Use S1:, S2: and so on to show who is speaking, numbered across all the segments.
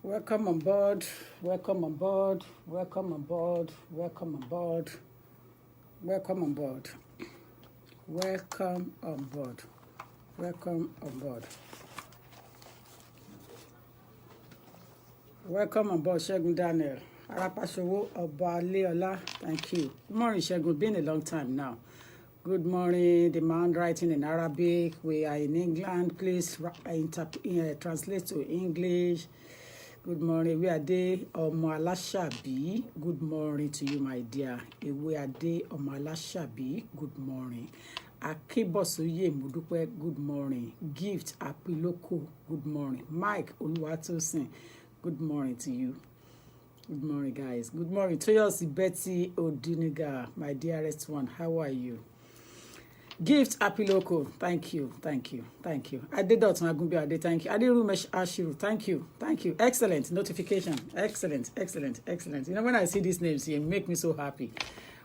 S1: Welcome on board, welcome on board, welcome on board, welcome on board, welcome on board, welcome on board, welcome on board. Welcome on board, Segun Daniel. Arapasowo Obaleola, thank you. Good morning, Segun. Been a long time now. Good morning, the man writing in Arabic. We are in England. Please translate to English. Good morning. We are there. Ọmọ Alashabi. Good morning to you, my dear. We are there. Ọmọ Alashabi. Good morning. Akibosoye Modupe. Good morning. Gift Apiloko. Good morning. Mike Oluwatosin. Good morning to you. Good morning, guys. Good morning. Toyosi Betty Oduniga, my dearest one. How are you? Gift Apiloko, thank you, thank you, thank you. Adedotun Agunbi Ade, thank you. Aderumesh Ashiru, thank you, thank you. Excellent notification, excellent, excellent, excellent. You know, when I see these names here, it make me so happy.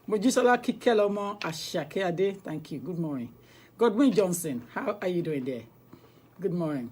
S1: Mojisola Kikelomo Ashake Ade, thank you. Good morning. Godwin Johnson, how are you doing there? Good morning.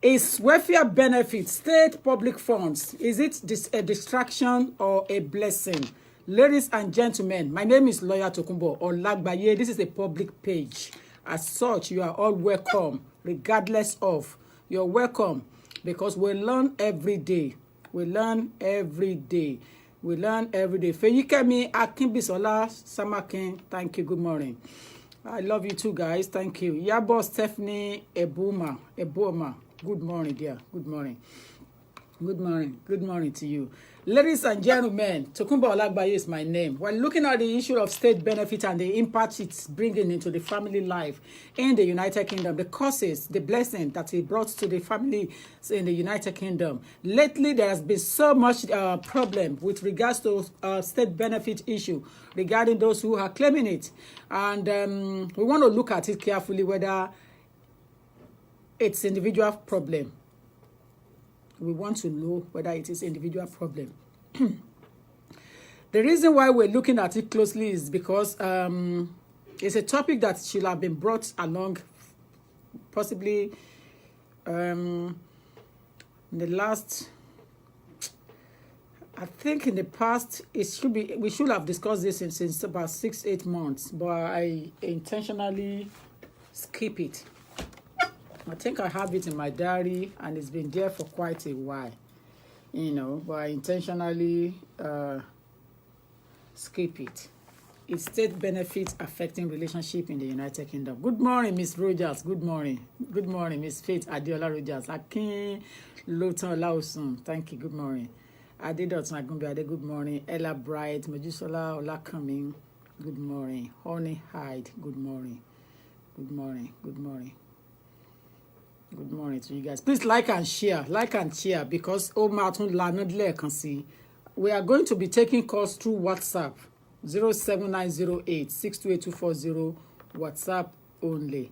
S1: Is welfare benefit state public funds? Is it a distraction or a blessing? Ladies and gentlemen, my name is Lawyer Tokunbo Olagbaye. This is a public page. As such, you are all welcome, regardless of. You're welcome because we learn every day. We learn every day. We learn every day. Feyikemi Akinbisola Samakin, thank you. Good morning. I love you too, guys. Thank you. Yabo Stephanie Eboma. Good morning, dear. Good morning. Good morning. Good morning to you. Ladies and gentlemen, Tokunbo Olagbaye is my name. We're looking at the issue of state benefit and the impact it's bringing into the family life in the United Kingdom, the causes, the blessing that it brought to the families in the United Kingdom. Lately, there has been so much problem with regards to state benefit issue regarding those who are claiming it. And we want to look at it carefully, whether it's individual problem. We want to know whether it is individual problem. The reason why we're looking at it closely is because it's a topic that should have been brought along possibly in the last, I think in the past, we should have discussed this since about 6-8 months, but I intentionally skip it. I think I have it in my diary and it's been there for quite a while, you know, but I intentionally skip it. It's state benefits affecting relationship in the United Kingdom. Good morning, Miss Rogers. Good morning. Good morning, Miss Faith Adiola Rogers. Akin Lotan Lawson. Thank you. Good morning. Adedotun Agunbi Ade. Good morning. Ella Bright. Mojisola Olakamin. Good morning. Honey Hyde. Good morning. Good morning. Good morning. Good morning to you guys. Please like and share because we are going to be taking calls through WhatsApp 07908 628240 WhatsApp only.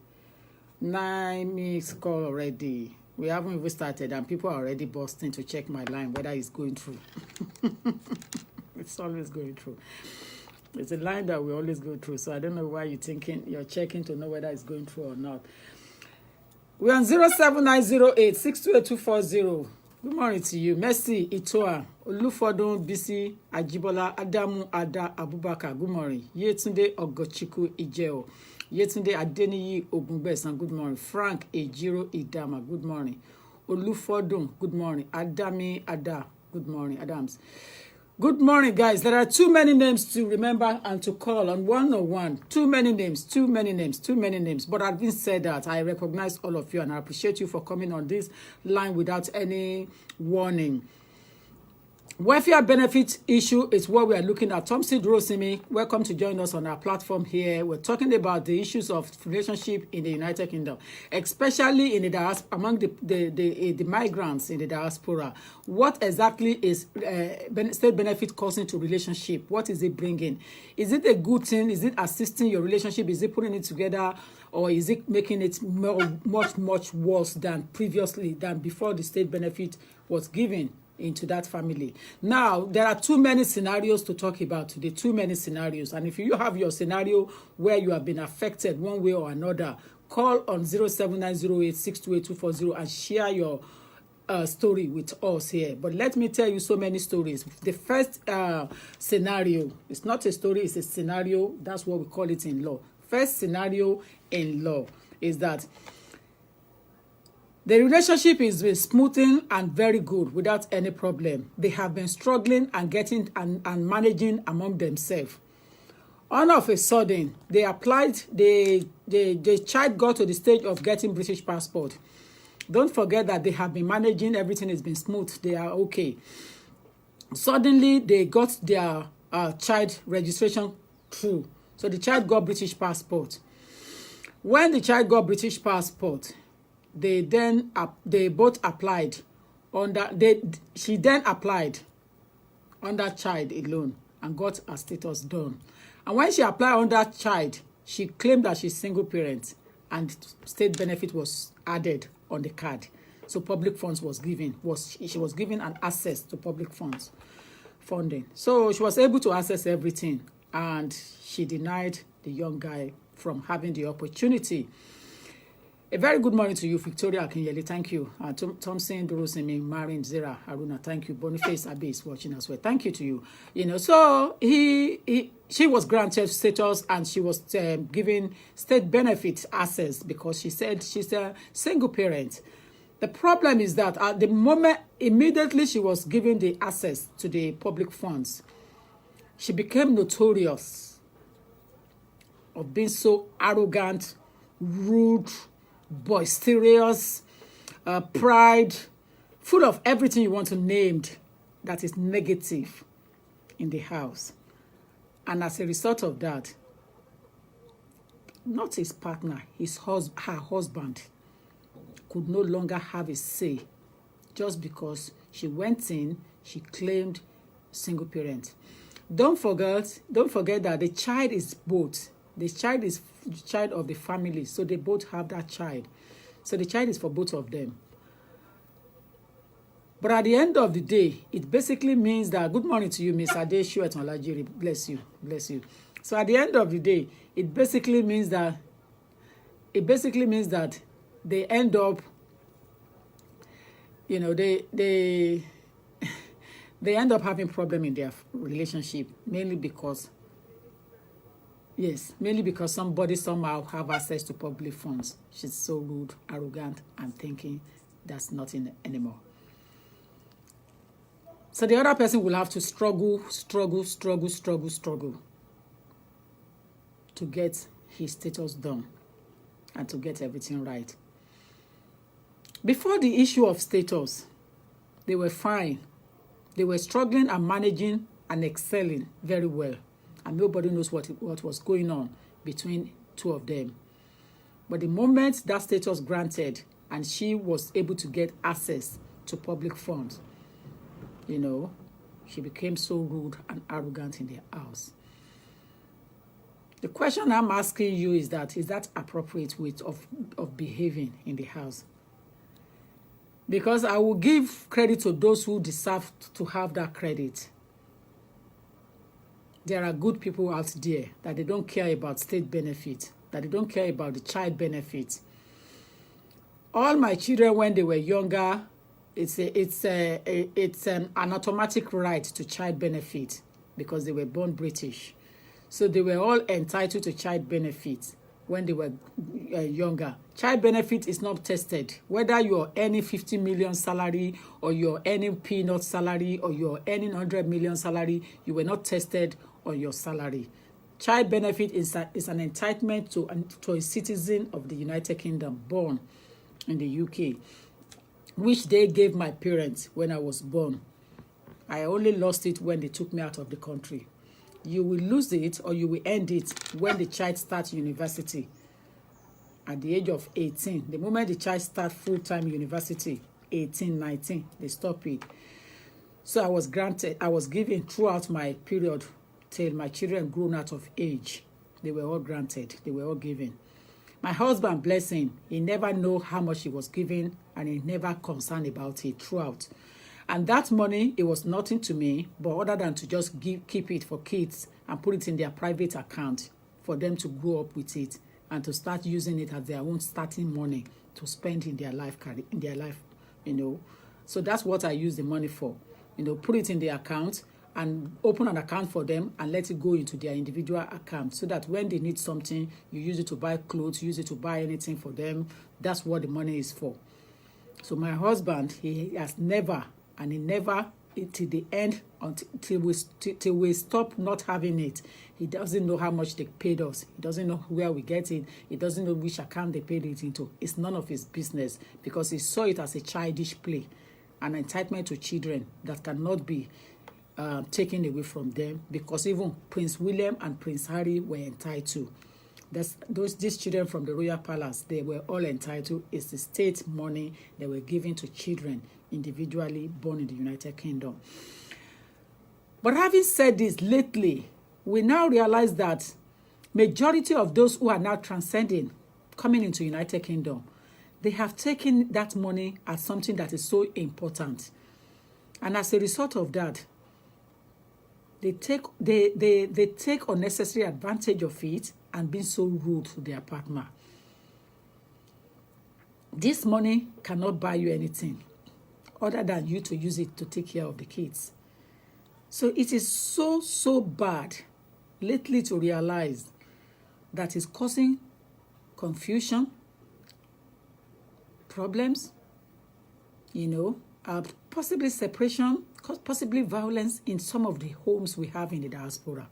S1: 9 minutes call already. We haven't even started and people are already busting to check my line whether it's going through. It's always going through. It's a line that we always go through, so I don't know why you're checking to know whether it's going through or not. We're on 07908 628240. Good morning to you. Mercy Itoa, Olufodun Bisi Ajibola Adamu Ada Abubakar. Good morning. Yetunde Ogochiku Ijeo. Yetunde Adeniyi Ogunbesan. Good morning. Frank Ejiro Idama. Good morning. Olufodun. Good morning. Adami Ada. Good morning. Adams. Good morning, guys. There are too many names to remember and to call on one-on-one. Too many names. But having said that, I recognize all of you and I appreciate you for coming on this line without any warning. Welfare benefit issue is what we are looking at. Thompson Rosimi, welcome to join us on our platform here. We're talking about the issues of relationship in the United Kingdom, especially in the diaspora, among the migrants in the diaspora. What exactly is state benefit causing to relationship? What is it bringing? Is it a good thing? Is it assisting your relationship? Is it putting it together? Or is it making it much worse than previously, than before the state benefit was given into that family? Now, there are too many scenarios to talk about today, too many scenarios. And if you have your scenario where you have been affected one way or another, call on 07908 628240 and share your story with us here, but let me tell you so many stories. The first scenario, it's not a story, it's a scenario. That's what we call it in law. First scenario in law is that the relationship is been smoothing and very good without any problem. They have been struggling and getting and managing among themselves. All of a sudden, they applied, the child got to the stage of getting British passport. Don't forget that they have been managing, everything has been smooth, they are okay. Suddenly, they got their child registration through. So the child got British passport. When the child got British passport, they both applied under, she then applied under child alone and got her status done. And when she applied under child, she claimed that she's single parent and state benefit was added on the card. So public funds was given, she was given an access to public funds funding. So she was able to access everything, and she denied the young guy from having the opportunity. A very good morning to you, Victoria Akinyele. Thank you. Thompson, Dorosimi, Marin, Zera, Haruna. Thank you. Boniface Abbey is watching as well. Thank you to you. You know, so she was granted status and she was given state benefit access because she said she's a single parent. The problem is that at the moment, immediately she was given the access to the public funds, she became notorious of being so arrogant, rude, boisterous, pride, full of everything you want to name that is negative in the house. And as a result of that, not his partner, her husband, could no longer have a say just because she went in, she claimed single parent. Don't forget that the child is both. The child is the child of the family, so they both have that child. So the child is for both of them. But at the end of the day, it basically means that, good morning to you, Miss Adeshu Etonlajiri, bless you, bless you. So at the end of the day, it basically means that they end up, you know, they end up having problem in their relationship, mainly because somebody somehow have access to public funds. She's so rude, arrogant, and thinking that's nothing anymore. So the other person will have to struggle to get his status done and to get everything right. Before the issue of status, they were fine. They were struggling and managing and excelling very well. And nobody knows what was going on between two of them. But the moment that status granted and she was able to get access to public funds, you know, she became so rude and arrogant in their house. The question I'm asking you is that appropriate way of behaving in the house? Because I will give credit to those who deserve to have that credit. There are good people out there that they don't care about state benefit, that they don't care about the child benefit. All my children, when they were younger, it's an automatic right to child benefit because they were born British. So they were all entitled to child benefit when they were younger. Child benefit is not tested. Whether you're earning 50 million salary or you're earning peanut salary or you're earning 100 million salary, you were not tested on your salary. Child benefit is an entitlement to a citizen of the United Kingdom born in the UK, which they gave my parents when I was born. I only lost it when they took me out of the country. You will lose it or you will end it when the child starts university at the age of 18. The moment the child starts full-time university, 18, 19, they stop it. So I was given throughout my period till my children grown out of age. They were all granted. They were all given. My husband, bless him, he never know how much he was given and he never concerned about it throughout. And that money, it was nothing to me, but other than to just keep it for kids and put it in their private account for them to grow up with it and to start using it as their own starting money to spend in their life, you know, So that's what I use the money for. Put it in the account and open an account for them and let it go into their individual account so that when they need something, you use it to buy clothes, use it to buy anything for them. That's what the money is for. So my husband, he has never, and he never, till the end, till we stop not having it. He doesn't know how much they paid us. He doesn't know where we get it. He doesn't know which account they paid it into. It's none of his business because he saw it as a childish play, an entitlement to children that cannot be taken away from them, because even Prince William and Prince Harry were entitled. These children from the royal palace, they were all entitled. It's the state money they were given to children individually born in the United Kingdom. But having said this, lately, we now realize that majority of those who are now transcending, coming into United Kingdom, they have taken that money as something that is so important. And as a result of that, they take unnecessary advantage of it and being so rude to their partner. This money cannot buy you anything other than you to use it to take care of the kids. So it is so bad lately to realize that it's causing confusion, problems, possibly separation, possibly violence in some of the homes we have in the diaspora.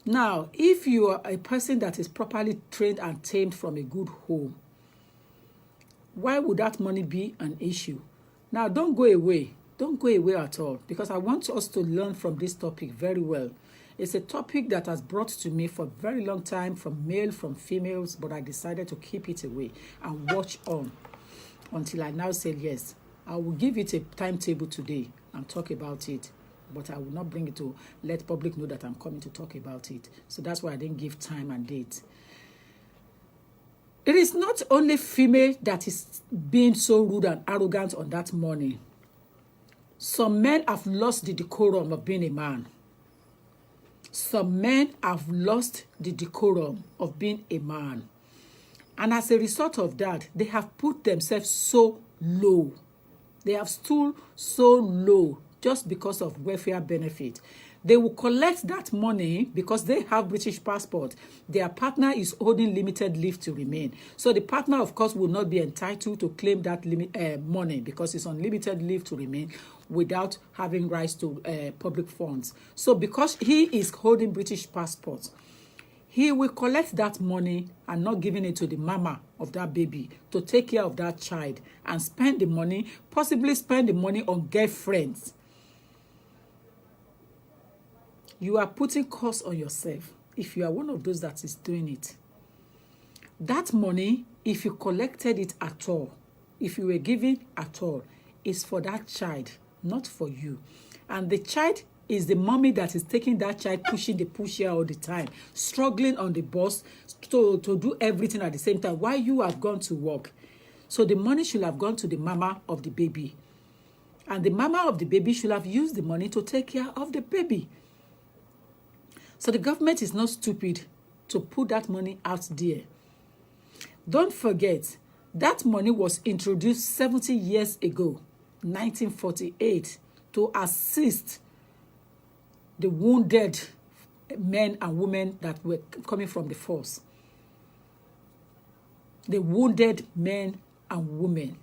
S1: Now, if you are a person that is properly trained and tamed from a good home, why would that money be an issue? Now, don't go away. Don't go away at all, because I want us to learn from this topic very well. It's a topic that has brought to me for a very long time from male, from females, but I decided to keep it away and watch on until I now say yes. I will give it a timetable today and talk about it, but I will not bring it to let public know that I'm coming to talk about it. So that's why I didn't give time and date. It is not only female that is being so rude and arrogant on that morning. Some men have lost the decorum of being a man. Some men have lost the decorum of being a man. And as a result of that, they have put themselves so low. They have stood so low just because of welfare benefit. They will collect that money because they have British passport. Their partner is holding limited leave to remain. So the partner, of course, will not be entitled to claim that money because it's on limited leave to remain without having rights to public funds. So because he is holding British passport, he will collect that money and not giving it to the mama of that baby to take care of that child and spend the money, possibly spend the money on girlfriends. You are putting cost on yourself if you are one of those that is doing it. That money, if you collected it at all, if you were giving at all, is for that child, not for you. And the child is the mommy that is taking that child, pushing the pusher all the time, struggling on the bus to do everything at the same time while you have gone to work. So the money should have gone to the mama of the baby. And the mama of the baby should have used the money to take care of the baby. So the government is not stupid to put that money out there. Don't forget, that money was introduced 70 years ago, 1948, to assist the wounded men and women that were coming from the force. The wounded men and women.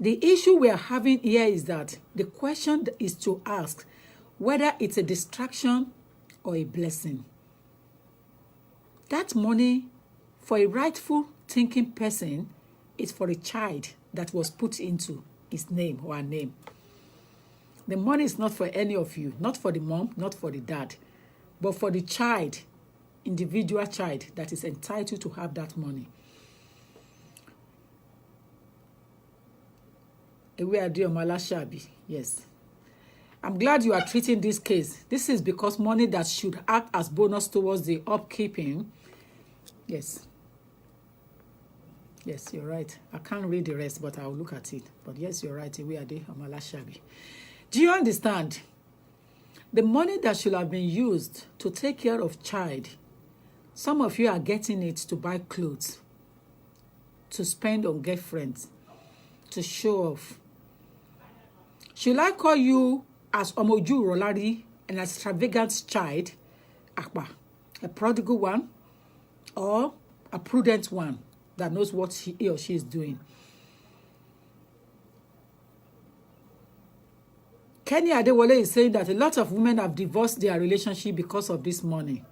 S1: The issue we are having here is that the question is to ask whether it's a distraction or a blessing. That money, for a rightful thinking person, is for a child that was put into his name or her name. The money is not for any of you, not for the mom, not for the dad, but for the child, individual child that is entitled to have that money. Yes. I'm glad you are treating this case. This is because money that should act as bonus towards the upkeeping. Yes. Yes, you're right. I can't read the rest, but I'll look at it. But yes, you're right. We are the Amalashabi. Do you understand? The money that should have been used to take care of child, some of you are getting it to buy clothes, to spend on girlfriends, to show off. Should I call you as Omoju Rolari, an extravagant child, a prodigal one, or a prudent one that knows what he or she is doing? Kenny Adewale is saying that a lot of women have divorced their relationship because of this money.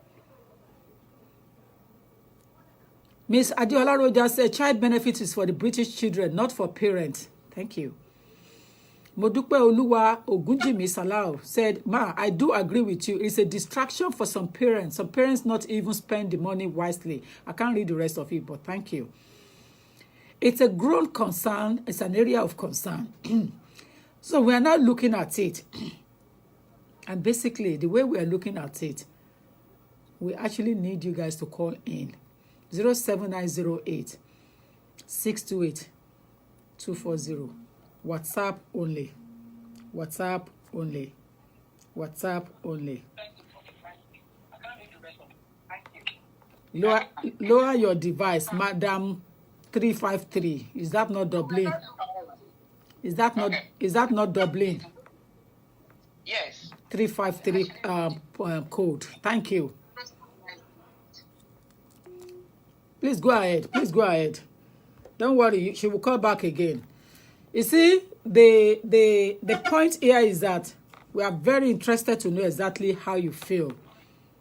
S1: Miss Adiola Roja said child benefit is for the British children, not for parents. Thank you. Modupe Oluwa Ogunjimi Salao said, Ma, I do agree with you. It's a distraction for some parents. Some parents not even spend the money wisely. I can't read the rest of it, but thank you. It's a grown concern. It's an area of concern. So we are now looking at it. And basically, the way we are looking at it, we actually need you guys to call in. 07908 628 240. WhatsApp only. WhatsApp only. WhatsApp only. Lower your device, Madam 353. Is that not Dublin? Is that not Dublin?
S2: Yes.
S1: 353 code. Thank you. Please go ahead. Please go ahead. Don't worry, she will call back again. You see, the point here is that we are very interested to know exactly how you feel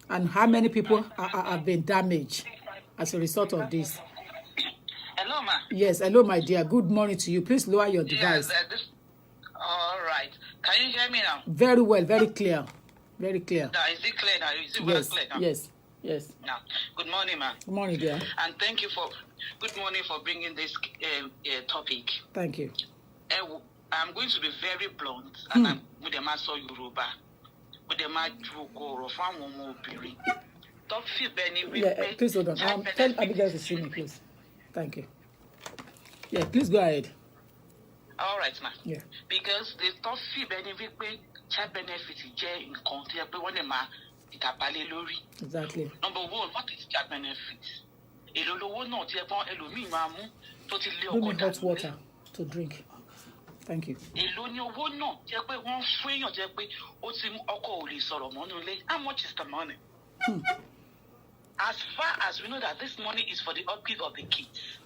S1: and how many people have been damaged as a result of this.
S2: Hello, ma.
S1: Yes, hello, my dear. Good morning to you. Please lower your device.
S2: Yes, all right. Can you hear me now?
S1: Very well, very clear. Very clear.
S2: Is it clear now? Is it
S1: yes,
S2: well clear now?
S1: Yes. Yes.
S2: Now, good morning, ma.
S1: Good morning, dear.
S2: And thank you for bringing this topic.
S1: Thank you.
S2: I'm going to be very blunt, and I'm with the master Yoruba, with the master Jogoro from Omobiri.
S1: Yeah, please hold on. Tell Abigail to see me, please. Thank you. Yeah, please go ahead.
S2: All right, ma.
S1: Yeah.
S2: Because the top fee benefit, child benefit, in content,
S1: Exactly.
S2: Number one, what is child benefit? Give
S1: me hot water to drink. Thank you.
S2: How much is the money? As far as we know that this money is for the upkeep of the kids.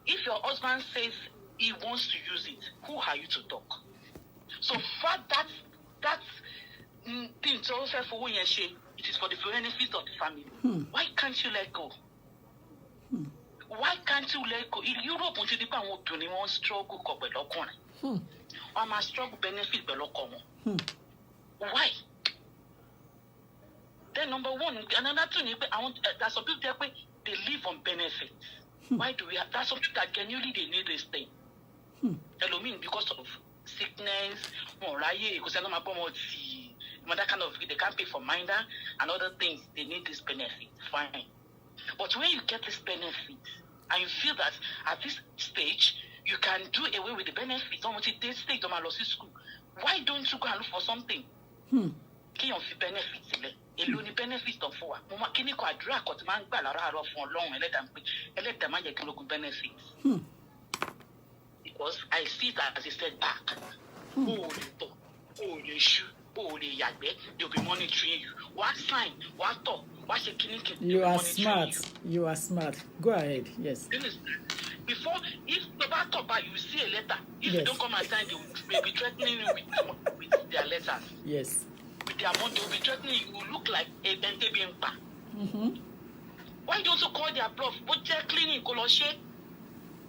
S2: If your husband says he wants to use it, who are you to talk? So far that's thing so for it is for the benefit of the family. Why can't you let go? Why can't you let go? In Europe, when you want struggle, I must struggle benefit. Why? Then number one, another thing, there's some people they live on benefits. Why do we have? There's some people that genuinely they need this thing. I mean, because of sickness, that kind of they can't pay for minder and other things. They need this benefit. Fine. But when you get this benefit and you feel that at this stage you can do away with the benefits, almost at this stage of my school, why don't you go and look for something? Can you feel benefits? Alone benefits of four. Mama, can you go a drag or man ballara for long and let them get benefits? Because I see that as a setback. Oh, they'll be monitoring you. What sign? What talk? What's a clinic?
S1: You are smart. You are smart. Go ahead. Yes.
S2: Before, if the back top, you see a letter. If you don't come and sign, they will be threatening you with their letters.
S1: Yes.
S2: With their money, they will be threatening you. You look like a Bente. Why don't you call their bluff? But they're cleaning Coloshe.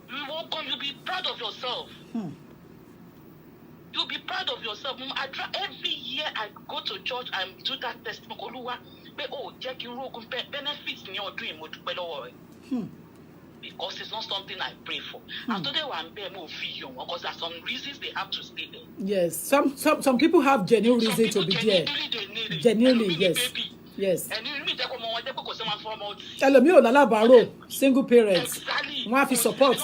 S2: You won't come. You'll be proud of yourself. You'll be proud of yourself. Every year I go to church and do that testimony. Benefits in your dream. Because it's not something I pray for. And today I'm being more feel because there's some reasons they have to stay there.
S1: Yes, some people have genuine reason to be there. Genuinely, yes. Yes. Single parents. One have to support.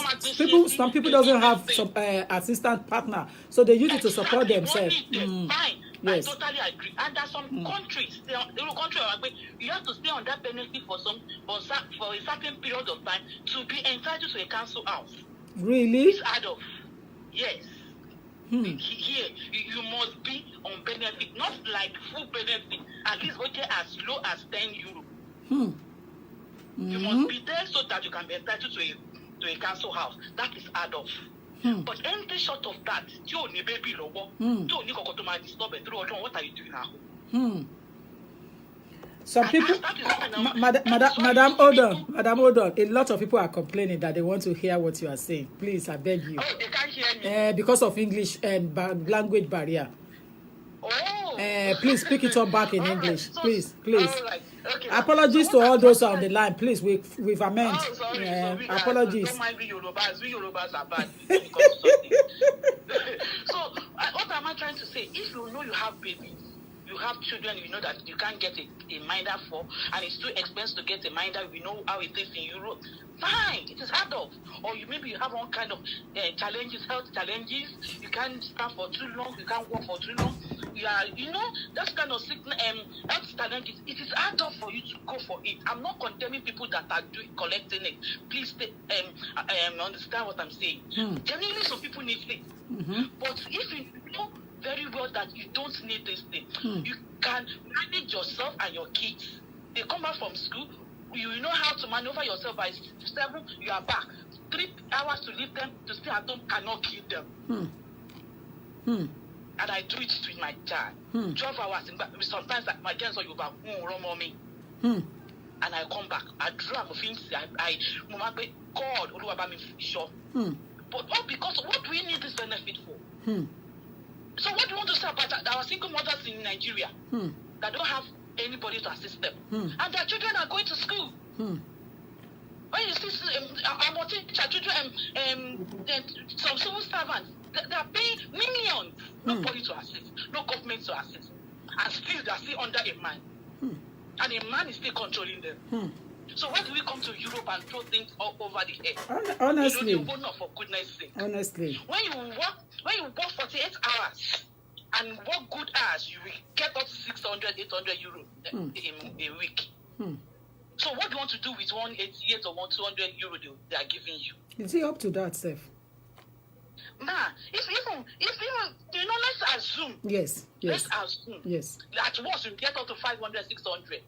S1: Some people doesn't have some assistant partner, so they use it to support themselves.
S2: Fine.
S1: Yes.
S2: I totally agree. And there's some countries, there are countries where you have to stay on that benefit for a certain period of time to be entitled to a council house.
S1: Really?
S2: It's out of. Yes. Here, you must be on benefit, not like full benefit, at least okay, as low as 10 euro. You must be there so that you can be entitled to a council house. That is add off. But anything short of that, you only baby lower, you only go to my disturb and through what are you doing now?
S1: Some people, Madam, hold on. A lot of people are complaining that they want to hear what you are saying. Please, I beg you.
S2: Oh, they can't hear me.
S1: Because of English and language barrier.
S2: Oh.
S1: Please speak it up back in English.
S2: Right. So,
S1: please.
S2: right. Okay.
S1: Apologies to all those on the line. Please, we've amended.
S2: Sorry,
S1: apologies.
S2: Don't mind we Yorubas are bad. So, what am I trying to say? If you know you have babies, you have children, you know that you can't get a minder for, and it's too expensive to get a minder. We know how it is in Europe. Fine, it is hard off. Or maybe you have one kind of challenges, health challenges. You can't stand for too long. You can't walk for too long. That kind of sickness, health challenges. It is hard off for you to go for it. I'm not condemning people that are collecting it. Please understand what I'm saying. Genuinely, some people need it. But if you know very well that you don't need this thing, you can manage yourself and your kids. They come back from school, you know how to maneuver yourself. By 7, you are back. 3 hours to leave them to stay at home cannot kill them. And I do it with my child. 12 hours. Sometimes my kids are over mommy. And I come back. I draw my things. I God, sure. But all because what do we need this benefit for? So what do you want to say about our single mothers in Nigeria that don't have anybody to assist them? And their children are going to school. When you see our teacher children, some civil servants, they are paying millions. Nobody to assist, no government to assist. And still they are still under a man. And a man is still controlling them. So why do we come to Europe and throw things all over the head?
S1: Honestly.
S2: You don't for goodness sake.
S1: Honestly.
S2: When you work 48 hours and work good hours, you will get up to 600, 800 euro a week. So what do you want to do with 188 or 200 euro they are giving you?
S1: Is it up to that, Steph?
S2: Nah, if even let's assume.
S1: Yes.
S2: Let's assume.
S1: Yes.
S2: At worst, you get up to 500, 600.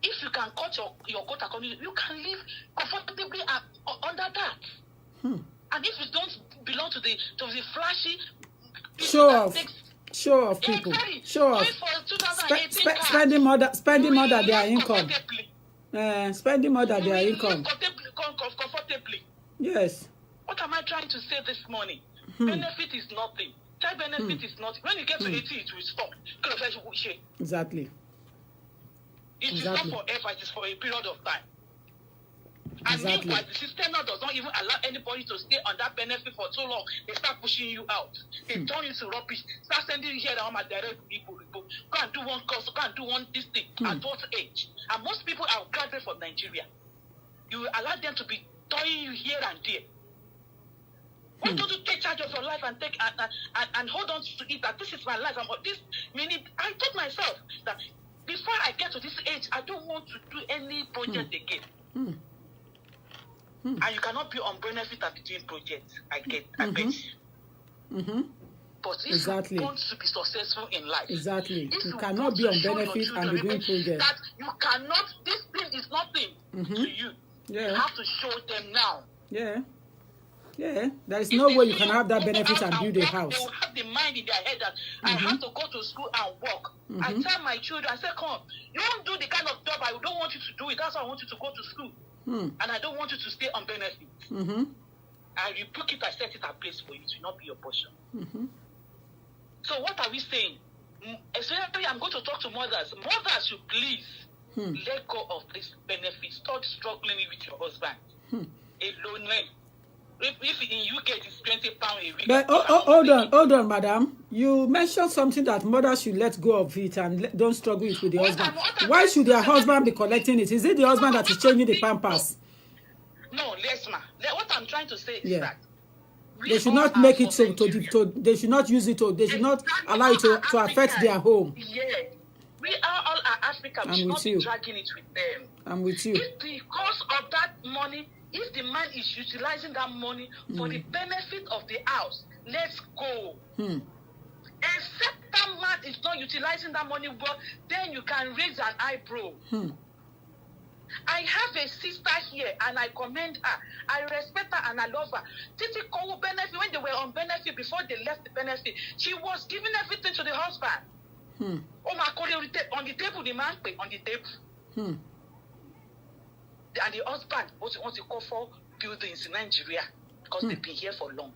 S2: If you can cut your quota, you can live comfortably under that. And if you don't belong to the flashy
S1: show of people, show off, spending more than their income. Spending more than their income.
S2: Comfortably.
S1: Yes.
S2: What am I trying to say this morning? Benefit is nothing. Child benefit is nothing. When you get to 80, it will stop.
S1: Exactly.
S2: It is not forever. It is for a period of time. And meanwhile, the system now does not even allow anybody to stay on that benefit for too long. They start pushing you out. They turn you to rubbish. Start sending you here and home at direct people. Go and do one course. Go and do one this thing at what age? And most people are graduated from Nigeria. You will allow them to be throwing you here and there. Why don't you take charge of your life and take and hold on to it that this is my life? I told myself that before I get to this age, I don't want to do any project again. And you cannot be on benefit and be doing projects. I bet you. But if you want to be successful in life,
S1: you cannot be on benefit and be doing projects.
S2: That you cannot. This thing is nothing to you. You have to show them now.
S1: There is no way you can have that benefit and build a house.
S2: They will have the mind in their head that I have to go to school and work. I tell my children, I say, come, you won't do the kind of job I don't want you to do it. That's why I want you to go to school. And I don't want you to stay on benefit. I rebuke it, I set it in place for you. It will not be your portion. So what are we saying? Especially, I'm going to talk to mothers. Mothers should please let go of this benefit. Stop struggling with your husband. Alone. If in UK it's £20 a week.
S1: But hold on, madam. You mentioned something that mothers should let go of it and don't struggle it with the husband. Why should their husband be collecting it? Is it the husband that is changing the pampers?
S2: No, Lesma. What I'm trying to say is that
S1: they should not make it so they should not use it to, they should not allow it to affect their home.
S2: Yeah. We are all Africa. We should not be dragging it with them.
S1: I'm with you.
S2: If the cost of that money, if the man is utilizing that money for the benefit of the house, let's go. Except that man is not utilizing that money well, then you can raise an eyebrow. I have a sister here and I commend her. I respect her and I love her. Titi Kowo benefit, when they were on benefit, before they left the benefit, she was giving everything to the husband. Oh my God, on the table, the man pay on the table. And the husband wants to call for buildings in Nigeria because they've been here for long.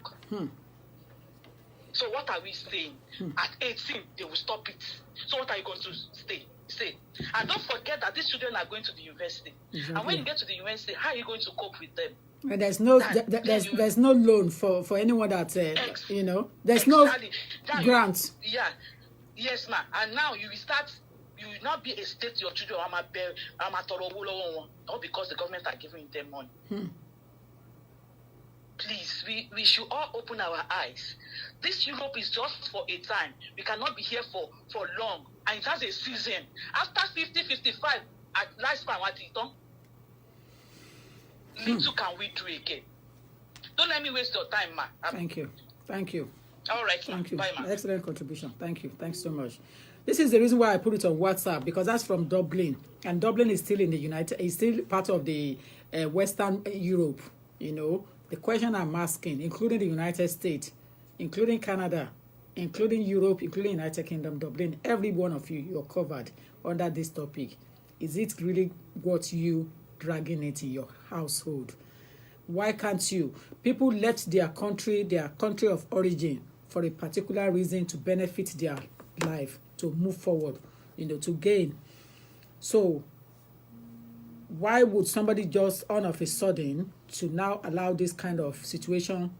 S2: So what are we saying? At 18, they will stop it. So what are you going to say? And don't forget that these children are going to the university. Exactly. And when you get to the university, how are you going to cope with them?
S1: And there's no there's no loan for anyone that you know. There's no grant.
S2: Yeah. Yes, ma'am. And now you will not be a state to your children. All because the government are giving them money. Please, we should all open our eyes. This Europe is just for a time. We cannot be here for long. And it has a season. After 50, 55, at lifespan, what it done? Little can we do again. Don't let me waste your time, ma.
S1: Thank you.
S2: All right.
S1: Thank you.
S2: Bye, ma.
S1: Excellent contribution. Thank you. Thanks so much. This is the reason why I put it on WhatsApp, because that's from Dublin. And Dublin is still in the is still part of the Western Europe, you know. The question I'm asking, including the United States, including Canada, including Europe, including United Kingdom, Dublin, every one of you, you're covered under this topic. Is it really what you dragging it in your household? Why can't you? People let their country of origin, for a particular reason, to benefit their life, to move forward, you know, to gain. So why would somebody just all of a sudden to now allow this kind of situation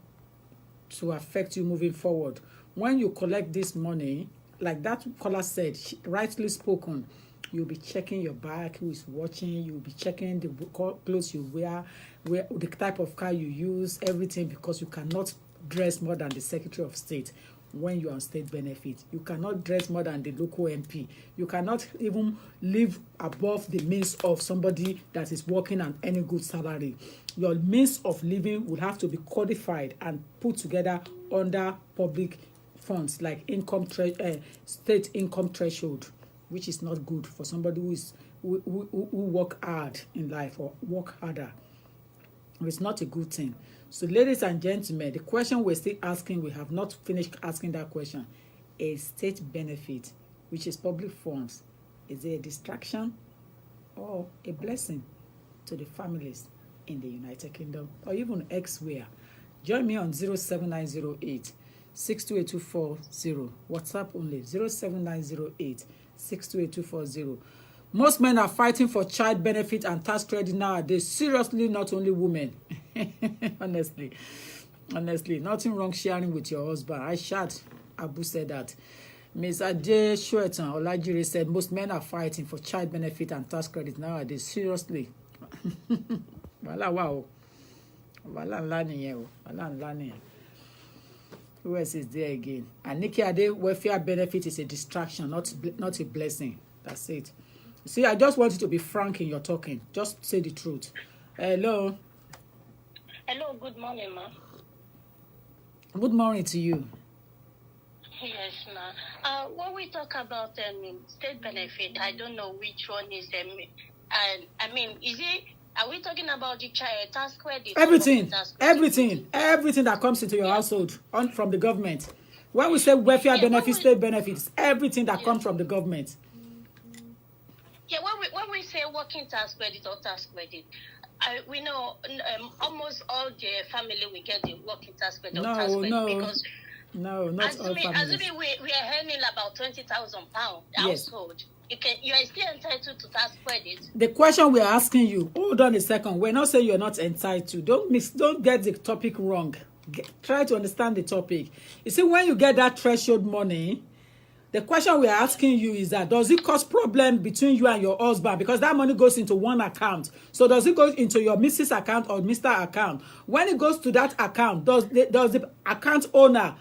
S1: to affect you moving forward? When you collect this money, like that caller said, rightly spoken, you'll be checking your bag, who is watching, you'll be checking the clothes you wear, the type of car you use, everything, because you cannot dress more than the Secretary of State when you're on state benefit. You cannot dress more than the local MP. You cannot even live above the means of somebody that is working on any good salary. Your means of living will have to be codified and put together under public funds, like state income threshold, which is not good for somebody who work hard in life or work harder. It's not a good thing. So, ladies and gentlemen, the question we're still asking, we have not finished asking that question. A state benefit, which is public funds, is it a distraction or a blessing to the families in the United Kingdom or even elsewhere? Join me on 07908 628240. WhatsApp only 07908 628240. Most men are fighting for child benefit and tax credit nowadays. Seriously, not only women. Honestly, nothing wrong sharing with your husband. Aishat Abu said that. Ms. Ade Shuetan Olajire said most men are fighting for child benefit and tax credit nowadays. Seriously. Wow. Who else is there again? And Nikki Ade, welfare benefit is a distraction, not a blessing. That's it. See, I just want you to be frank in your talking. Just say the truth. Hello.
S3: Hello, good morning, ma.
S1: Good morning to you.
S3: Yes, ma. When we talk about state benefit, I don't know which one is are we talking about the child tax credit?
S1: Everything that comes into your household from the government. When we say welfare benefits, state benefits, everything that comes from the government.
S3: Yeah, when we say working tax credit or tax credit, we know almost all the family will get the working tax credit or tax credit because
S1: not all families.
S3: Assuming we are earning about £20,000 household, you are still entitled to tax credit.
S1: The question we are asking you, hold on a second. We're not saying you're not entitled. Don't get the topic wrong. Try to understand the topic. You see, when you get that threshold money, the question we are asking you is that does it cause problem between you and your husband? Because that money goes into one account. So does it go into your Mrs. account or Mr. account? When it goes to that account, does the account owner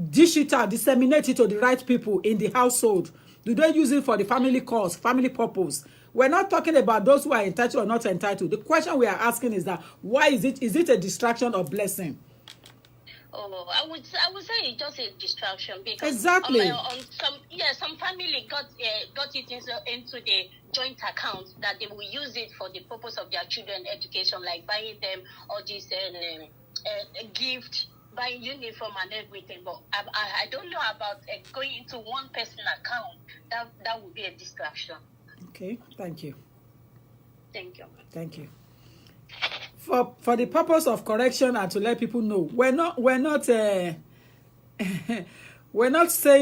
S1: dish it out, disseminate it to the right people in the household? Do they use it for the family cause, family purpose? We're not talking about those who are entitled or not entitled. The question we are asking is that why is it a distraction or blessing?
S3: Oh, I would say it's just a distraction because
S1: exactly
S3: on some family got it into the joint account that they will use it for the purpose of their children education, like buying them all this gift, buying uniform and everything. But I don't know about going into one person account. That would be a distraction.
S1: Okay, thank you.
S3: Thank you.
S1: Thank you. For the purpose of correction and to let people know, we're not we're not saying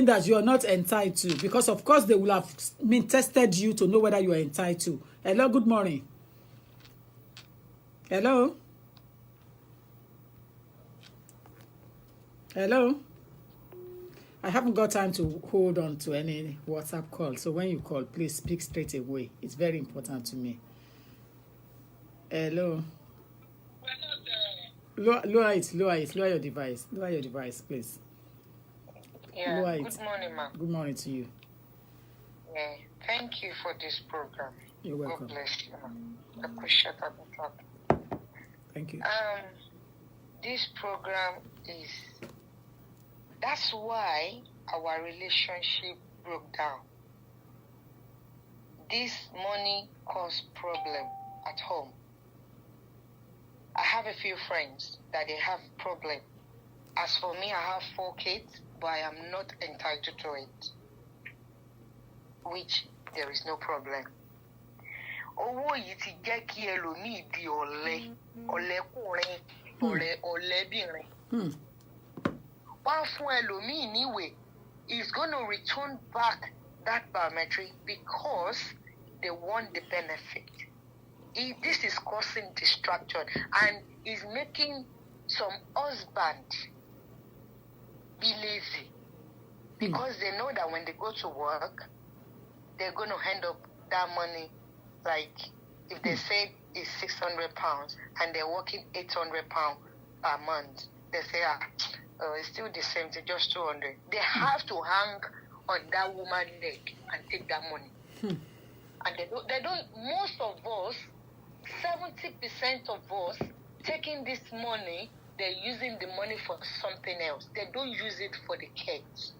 S1: that you're not entitled, because of course they will have tested you to know whether you are entitled. Hello, good morning. Hello. Hello. I haven't got time to hold on to any WhatsApp call, so when you call, please speak straight away. It's very important to me. Hello. Lower your device. Lower your device, please.
S4: Yeah, good morning, ma'am.
S1: Good morning to you.
S4: Yeah, thank you for this program.
S1: You're welcome.
S4: God bless you, ma'am. I appreciate that.
S1: Thank you.
S4: This program that's why our relationship broke down. This money caused problem at home. I have a few friends that they have problem. As for me, I have 4 kids, but I am not entitled to it, which there is no problem. Owó yìí ti jẹ́ kí ẹlòmíì di ọ̀lẹ́kùnrin, ọ̀lẹ́bìnrin. Wọ́n fún ẹlòmíì níwèé is going to return back that biometric because they want the benefit. This is causing distraction and is making some husband be lazy because they know that when they go to work, they're going to hand up that money. Like if they say it's £600 and they're working £800 per month, they say, it's still the same, it's just 200. They have to hang on that woman's neck and take that money. And they don't, most of us, 70% of us taking this money, they're using the money for something else. They don't use it for the kids.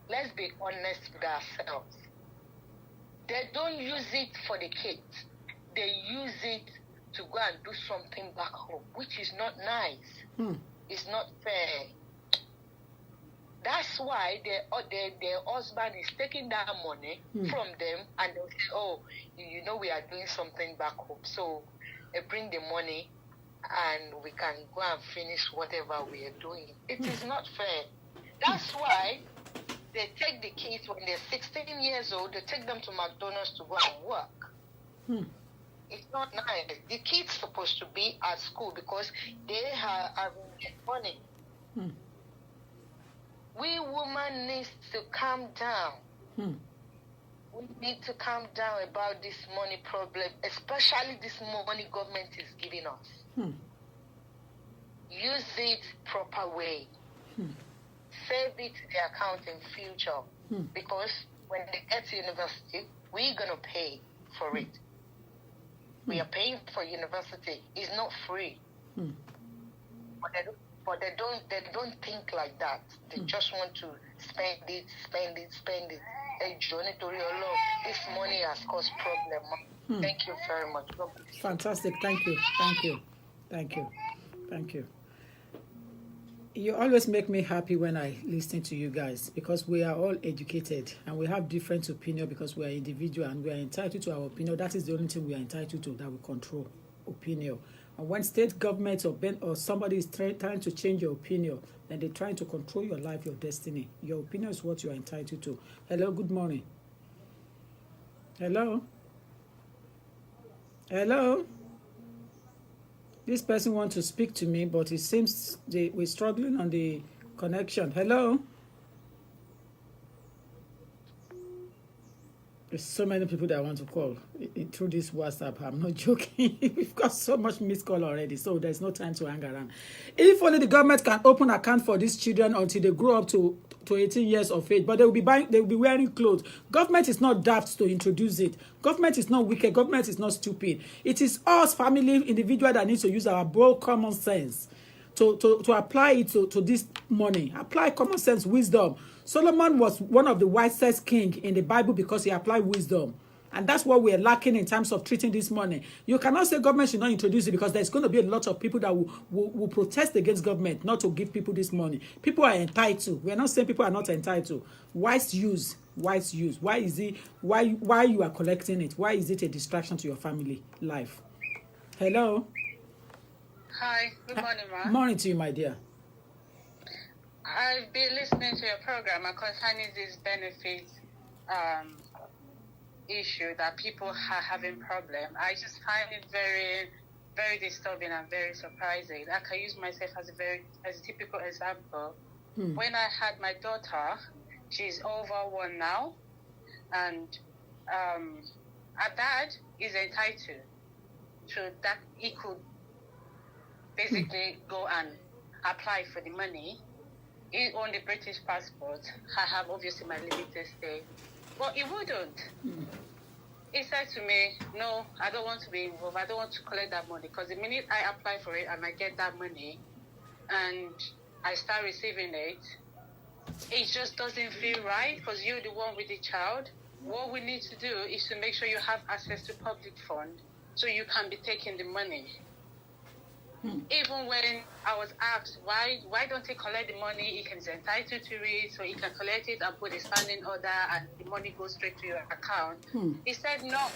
S4: Let's be honest with ourselves. They don't use it for the kids. They use it to go and do something back home, which is not nice. It's not fair. That's why their husband is taking that money from them and they'll say, oh, we are doing something back home. So they bring the money and we can go and finish whatever we are doing. It is not fair. That's why they take the kids when they're 16 years old, they take them to McDonald's to go and work. It's not nice. The kids supposed to be at school because they are having money. We women need to calm down. We need to calm down about this money problem, especially this money government is giving us. Use it proper way. Save it to the account in future. Because when they get to university, we're going to pay for it. We are paying for university. It's not free. But they don't think like that. They just want to spend it. This money has caused problem. Thank you very much.
S1: Fantastic. Thank you. You always make me happy when I listen to you guys, because we are all educated and we have different opinion because we are individual and we are entitled to our opinion. That is the only thing we are entitled to, that we control opinion. And when state government or somebody is trying to change your opinion, then they're trying to control your life, your destiny. Your opinion is what you are entitled to. Hello, good morning. Hello? This person wants to speak to me, but it seems we're struggling on the connection. Hello? There's so many people that I want to call through this WhatsApp. I'm not joking. We've got so much missed call already, so there's no time to hang around. If only the government can open account for these children until they grow up to 18 years of age, but they will be wearing clothes. Government is not daft to introduce it. Government is not wicked. Government is not stupid. It is us, family, individual, that needs to use our bold common sense to apply it to this money. Apply common sense, wisdom. Solomon was one of the wisest king in the Bible because he applied wisdom. And that's what we're lacking in terms of treating this money. You cannot say government should not introduce it because there's going to be a lot of people that will protest against government not to give people this money. People are entitled. We're not saying people are not entitled. Wise use. Wise use. Why is it? Why you are collecting it? Why is it a distraction to your family life? Hello.
S5: Hi. Good morning, ma.
S1: Morning to you, my dear.
S5: I've been listening to your program concerning this benefit issue that people are having problem. I just find it very, very disturbing and very surprising. I can use myself as a typical example. When I had my daughter, she's over 1 now, and her dad is entitled to that. He could basically go and apply for the money. He owned the British passport. I have obviously my limited stay. But he wouldn't. He said to me, no, I don't want to be involved. I don't want to collect that money. Because the minute I apply for it and I get that money and I start receiving it, it just doesn't feel right because you're the one with the child. What we need to do is to make sure you have access to public fund so you can be taking the money. Even when I was asked, why don't he collect the money? He is entitled to it, so he can collect it and put a standing order and the money goes straight to your account. He said, no,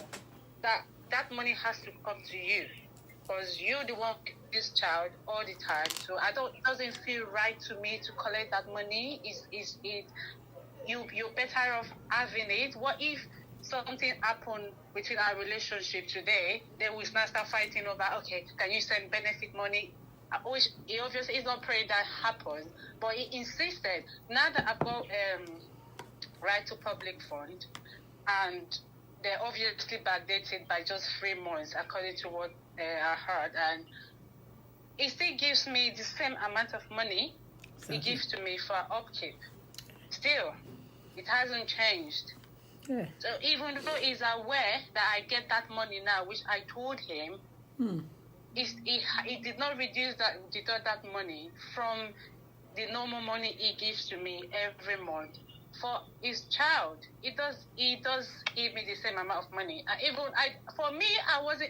S5: that money has to come to you because you're the one with this child all the time. So it doesn't feel right to me to collect that money. You're better off having it. What if something happened between our relationship today, then we start fighting over, okay, can you send benefit money? Which he obviously is not praying that happens, but he insisted, now that I've got right to public fund, and they're obviously backdated by just 3 months, according to what I heard, and he still gives me the same amount of money he gives to me for upkeep. Still, it hasn't changed.
S1: Yeah.
S5: So even though he's aware that I get that money now, which I told him, he did not deduct that money from the normal money he gives to me every month for his child. He does give me the same amount of money. For me, I was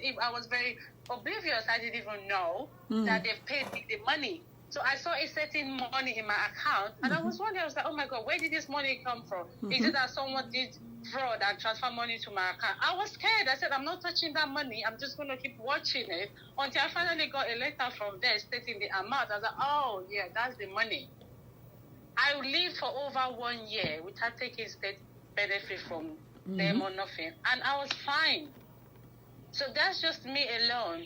S5: very oblivious. I didn't even know that they paid me the money. So I saw a certain money in my account, and I was wondering, I was like, oh my God, where did this money come from? Is it that someone did fraud and transfer money to my account? I was scared. I said, I'm not touching that money. I'm just going to keep watching it until I finally got a letter from there stating the amount. I was like, oh, yeah, that's the money. I lived for over 1 year without taking state benefit from them or nothing, and I was fine. So that's just me alone.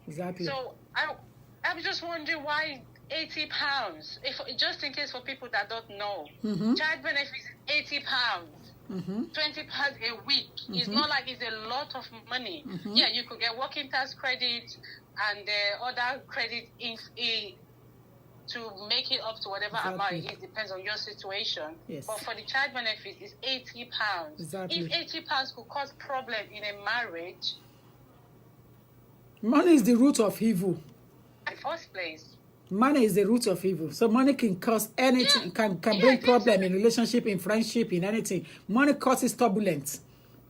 S1: Exactly.
S5: So I'm just wondering why £80. If just in case for people that don't know, child benefit is £80. £20 a week. It's not like it's a lot of money. Yeah, you could get working tax credit and other credit to make it up to whatever amount it is, depends on your situation.
S1: Yes.
S5: But for the child benefit, it's £80.
S1: Exactly.
S5: If £80 could cause problem in a marriage,
S1: money is the root of evil.
S5: in the first place.
S1: Money is the root of evil. So money can cause anything, can bring problem in relationship, in friendship, in anything. Money causes turbulence.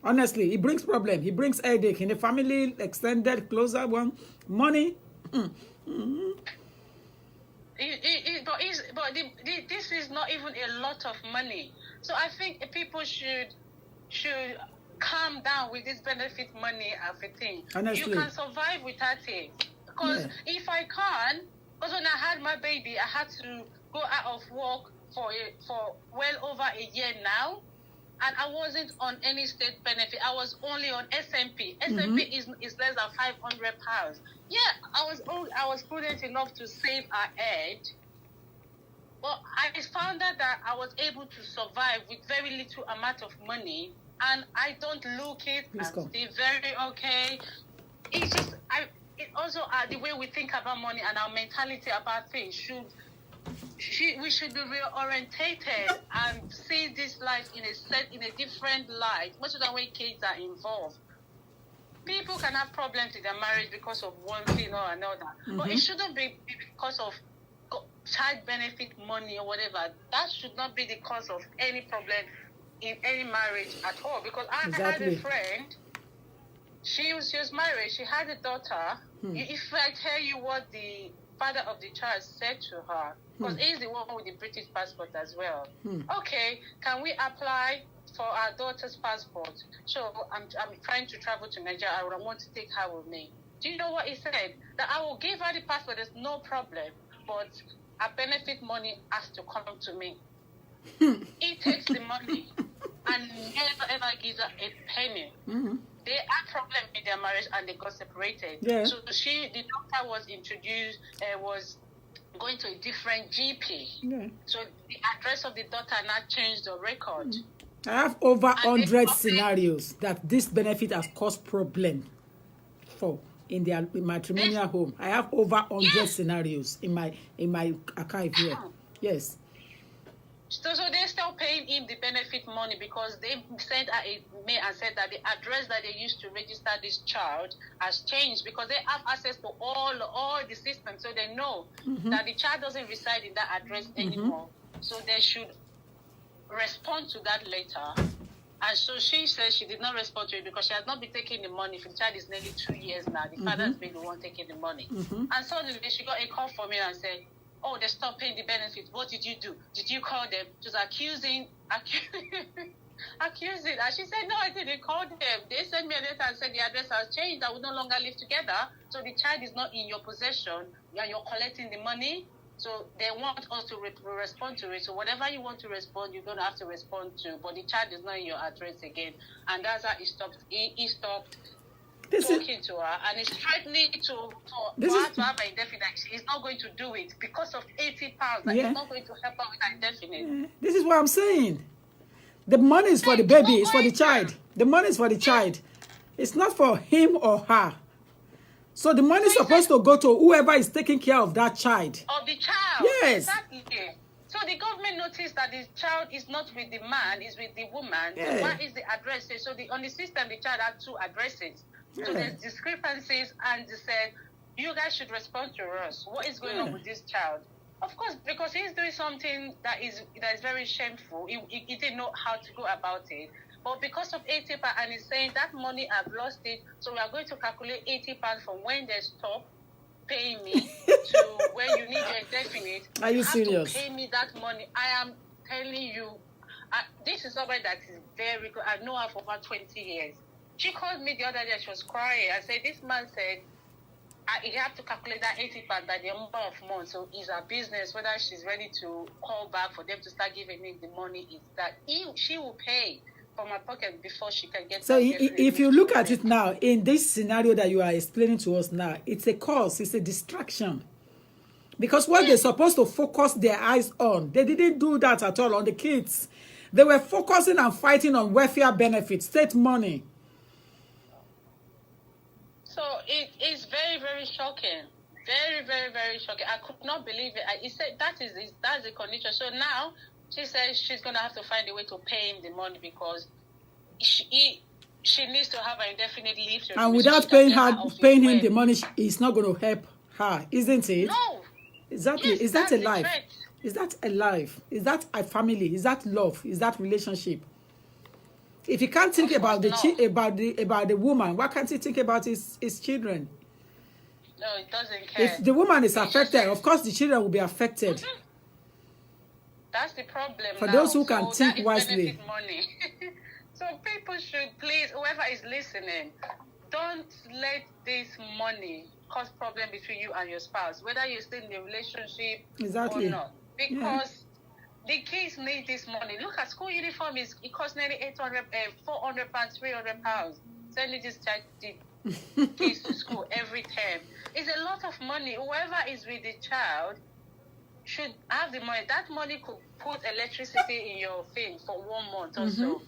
S1: Honestly, it brings problem. It brings headache in the family, extended, closer one. Money.
S5: This is not even a lot of money. So I think people should calm down with this benefit money everything.
S1: Honestly.
S5: You can survive without it. Because if I can't, because when I had my baby, I had to go out of work for well over a year now, and I wasn't on any state benefit. I was only on SMP. SMP is less than £500. Yeah, I was prudent enough to save ahead, but I found out that I was able to survive with very little amount of money, and I don't look it. I'm still very okay. It's just also the way we think about money and our mentality about things we should be reorientated and see this life in a different light, much than when kids are involved. People can have problems in their marriage because of one thing or another, but it shouldn't be because of child benefit money or whatever. That should not be the cause of any problem in any marriage at all. Because I had a friend, she was married, she had a daughter. If I tell you what the father of the child said to her, because he's the one with the British passport as well. Okay, can we apply for our daughter's passport? So I'm trying to travel to Nigeria. I want to take her with me. Do you know what he said? That I will give her the passport, there's no problem, but our benefit money has to come to me. He takes the money and never ever gives her a penny. They had problem in their marriage and they got separated.
S1: Yeah.
S5: So the doctor was introduced, was going to a different GP. Yeah. So the address of the daughter now changed the record.
S1: I have over 100 scenarios that this benefit has caused problem for in their matrimonial home. I have over 100 scenarios in my archive here. Yes.
S5: So they're still paying him the benefit money because they sent a mail and said that the address that they used to register this child has changed because they have access to all the systems, so they know that the child doesn't reside in that address anymore. So they should respond to that letter. And so she says she did not respond to it because she has not been taking the money. The child is nearly 2 years now. The father has been the one taking the money. And suddenly she got a call from me and said, oh, they stopped paying the benefits. What did you do? Did you call them? She was accusing. And she said, no, I didn't call them. They sent me a letter and said the address has changed. I would no longer live together. So the child is not in your possession. And you're collecting the money. So they want us to respond to it. So whatever you want to respond, you're going to have to respond to. But the child is not in your address again. And that's how he stopped. He stopped talking to her. And he's threatening for her to have an indefinite. He's not going to do it because of £80. That he's not going to help her with an indefinite.
S1: This is what I'm saying. The money is for the baby. It's for the child. The money is for the child. It's not for him or her. So the money is supposed to go to whoever is taking care of that child.
S5: Of the child.
S1: Yes.
S5: Exactly. So the government noticed that the child is not with the man, is with the woman.
S1: Yeah.
S5: So what is the address? So on the system, the child had 2 addresses. So there's discrepancies, and they said, you guys should respond to us. What is going on with this child? Of course, because he's doing something that is very shameful. He didn't know how to go about it. But because of £80, and he's saying that money, I've lost it, so we are going to calculate £80 from when they stop paying me to when you need your indefinite.
S1: Are you serious?
S5: To pay me that money. I am telling you, this is somebody that is very good. I know her for about 20 years. She called me the other day. She was crying. I said, this man said, you have to calculate that £80 by the number of months. So it's her business, whether she's ready to call back for them to start giving me the money, is that she will pay from my pocket before she can get.
S1: So if you look at it now, in this scenario that you are explaining to us now, it's a cause, it's a distraction. Because what they're supposed to focus their eyes on, they didn't do that at all on the kids. They were focusing and fighting on welfare benefits, state money.
S5: So it is very, very shocking. Very, very, very shocking. I could not believe it. He said that's the condition. So now she says she's going to have to find a way to pay him the money because she needs to have an indefinite leave.
S1: And without paying him the money, it's not going to help her, isn't it?
S5: No.
S1: Exactly.
S5: Yes,
S1: is that a life?
S5: Threat.
S1: Is that a life? Is that a family? Is that love? Is that relationship? If he can't think about the woman, why can't he think about his children?
S5: No, it doesn't care.
S1: If the woman is affected, of course the children will be affected.
S5: That's the problem.
S1: For those who can think wisely.
S5: Money. So people should please, whoever is listening, don't let this money cause problem between you and your spouse, whether you're still in a relationship or not. Because the kids need this money. Look at school uniform, it costs nearly £400, £300. Sending this child kids to school every term. It's a lot of money. Whoever is with the child should have the money. That money could put electricity in your thing for 1 month or so.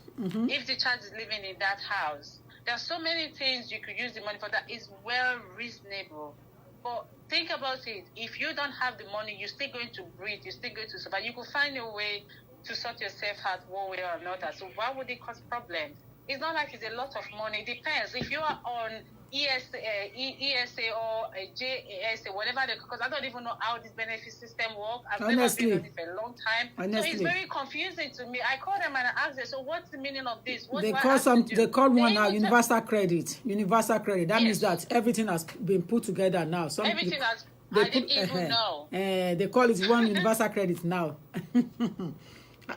S5: If the child is living in that house. There are so many things you could use the money for that is well reasonable. But think about it. If you don't have the money, you're still going to breathe. You're still going to survive. You could find a way to sort yourself out one way or another. So why would it cause problems? it's not like it's a lot of money. It depends. If you are on ESA or JSA, whatever, because I don't even know how this benefit system works. I've never been on it for a long time.
S1: Honestly.
S5: So it's very confusing to me. I call them and I ask them, so what's the meaning of this? What
S1: They
S5: do I
S1: call
S5: have to do?
S1: they call one now
S5: even
S1: universal credit. Universal credit. That means
S5: Yes.
S1: that everything has been put together now.
S5: everything has.
S1: they
S5: I didn't even know.
S1: They call it one universal credit now.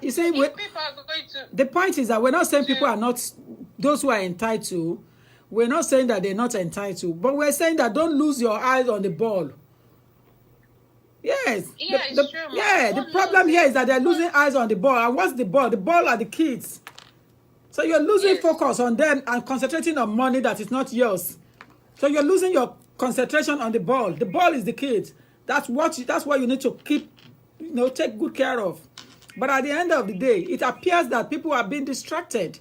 S1: You say
S5: If people are going to.
S1: the point is that we're not saying people are not those who are entitled. We're not saying that they're not entitled, but we're saying that don't lose your eyes on the ball. Yes.
S5: Yeah, it's true, man.
S1: Yeah, the
S5: Don't
S1: problem
S5: lose
S1: here
S5: it.
S1: is that they're losing eyes on the ball. And what's the ball? The ball are the kids. So you're losing
S5: Yes.
S1: focus on them and concentrating on money that is not yours. So you're losing your concentration on the ball. The ball is the kids. That's what you need to keep, take good care of. But at the end of the day, it appears that people are being distracted.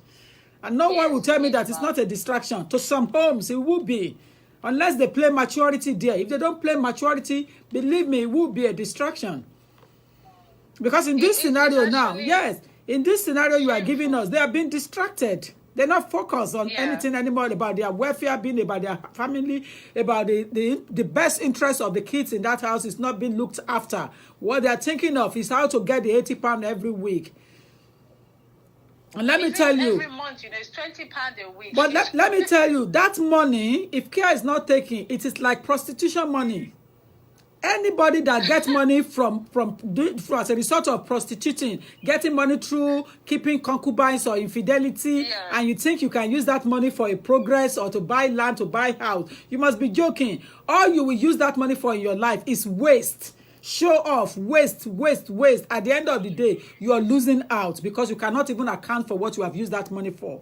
S1: And no one will tell me that it's not a distraction. To some homes, it will be. Unless they play maturity there. If they don't play maturity, believe me, it will be a distraction. Because in this scenario now, yes, in this scenario you are giving us, they are being distracted. They're not focused on anything anymore about their welfare, being about their family, about the best interest of the kids in that house is not being looked after. What they're thinking of is how to get the £80 every week. And let me tell you,
S5: Every month, it's £20 a week.
S1: but let me tell you, that money, if care is not taken, it is like prostitution money. Anybody that gets money from as a result of prostituting, getting money through keeping concubines or infidelity, and you think you can use that money for a progress or to buy land, to buy house, you must be joking. All you will use that money for in your life is waste. Show off, waste. At the end of the day, you are losing out because you cannot even account for what you have used that money for.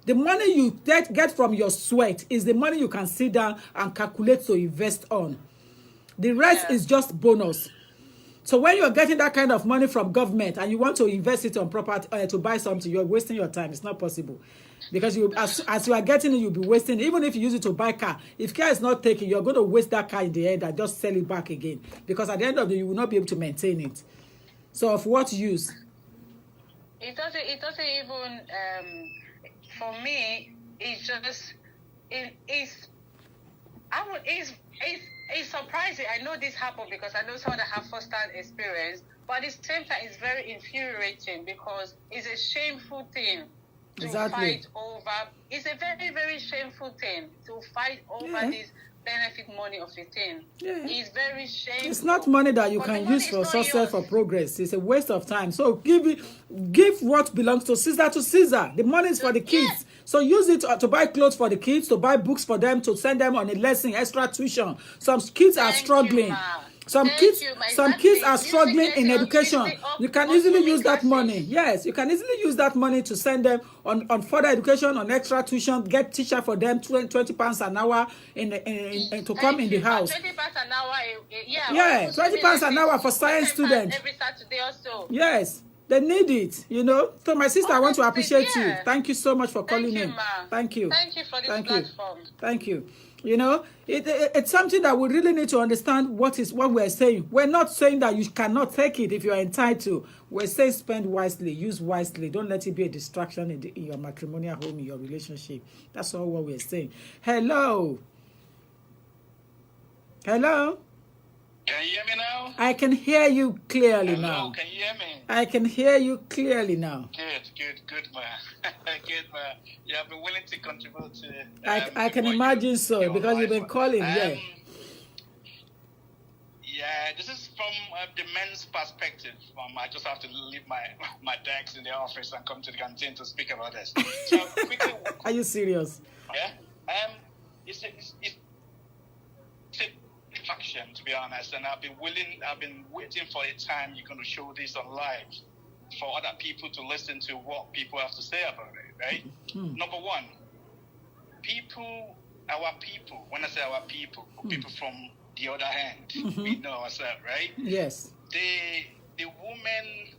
S1: The money you get from your sweat is the money you can sit down and calculate to invest on. The rest is just bonus. So when you're getting that kind of money from government and you want to invest it on property to buy something, you're wasting your time. It's not possible. Because as you are getting it, you'll be wasting it. Even if you use it to buy car, if care is not taken, you're going to waste that car in the end and just sell it back again. Because at the end of the day, you will not be able to maintain it. So of what use?
S5: It doesn't even, for me, it's just, it's surprising. I know this happened because I know someone that have first-hand experience, but at the same time, it's very infuriating because it's a shameful thing to fight over. It's a very, very shameful thing to fight over this benefit money of a thing. It's very shameful.
S1: It's not money that you can use for success or progress. It's a waste of time. So give what belongs to Caesar. The money is for the kids. So use it to buy clothes for the kids, to buy books for them, to send them on a lesson, extra tuition. Some kids are struggling. Some kids are struggling in education. You can easily use that money. Yes, you can easily use that money to send them on further education, on extra tuition, get teacher for them, £20 an hour to come in the house.
S5: £20 an hour,
S1: yeah, £20 an hour for science students.
S5: Every Saturday or so.
S1: Yes. They need it, So my sister, I want to appreciate you. Thank you so much for calling in. Thank you.
S5: Thank you for this platform.
S1: Thank you. It's something that we really need to understand what we're saying. We're not saying that you cannot take it if you're entitled. We're saying spend wisely, use wisely. Don't let it be a distraction in your matrimonial home, in your relationship. That's all what we're saying. Hello.
S6: Can you hear me now?
S1: I can hear you clearly now.
S6: Can you hear me?
S1: I can hear you clearly now.
S6: Good, man. Good, man. You have been willing to contribute to...
S1: I can imagine so, because you've been calling,
S6: Yeah, this is from the men's perspective. I just have to leave my decks in the office and come to the canteen to speak about this. So, quickly...
S1: Are you serious?
S6: Yeah. It's action, to be honest, and I've been waiting for a time you're going to show this on live for other people to listen to what people have to say about it, right? Number one, our people, when I say our people, people from the other hand, we know ourselves, right?
S1: Yes.
S6: The woman,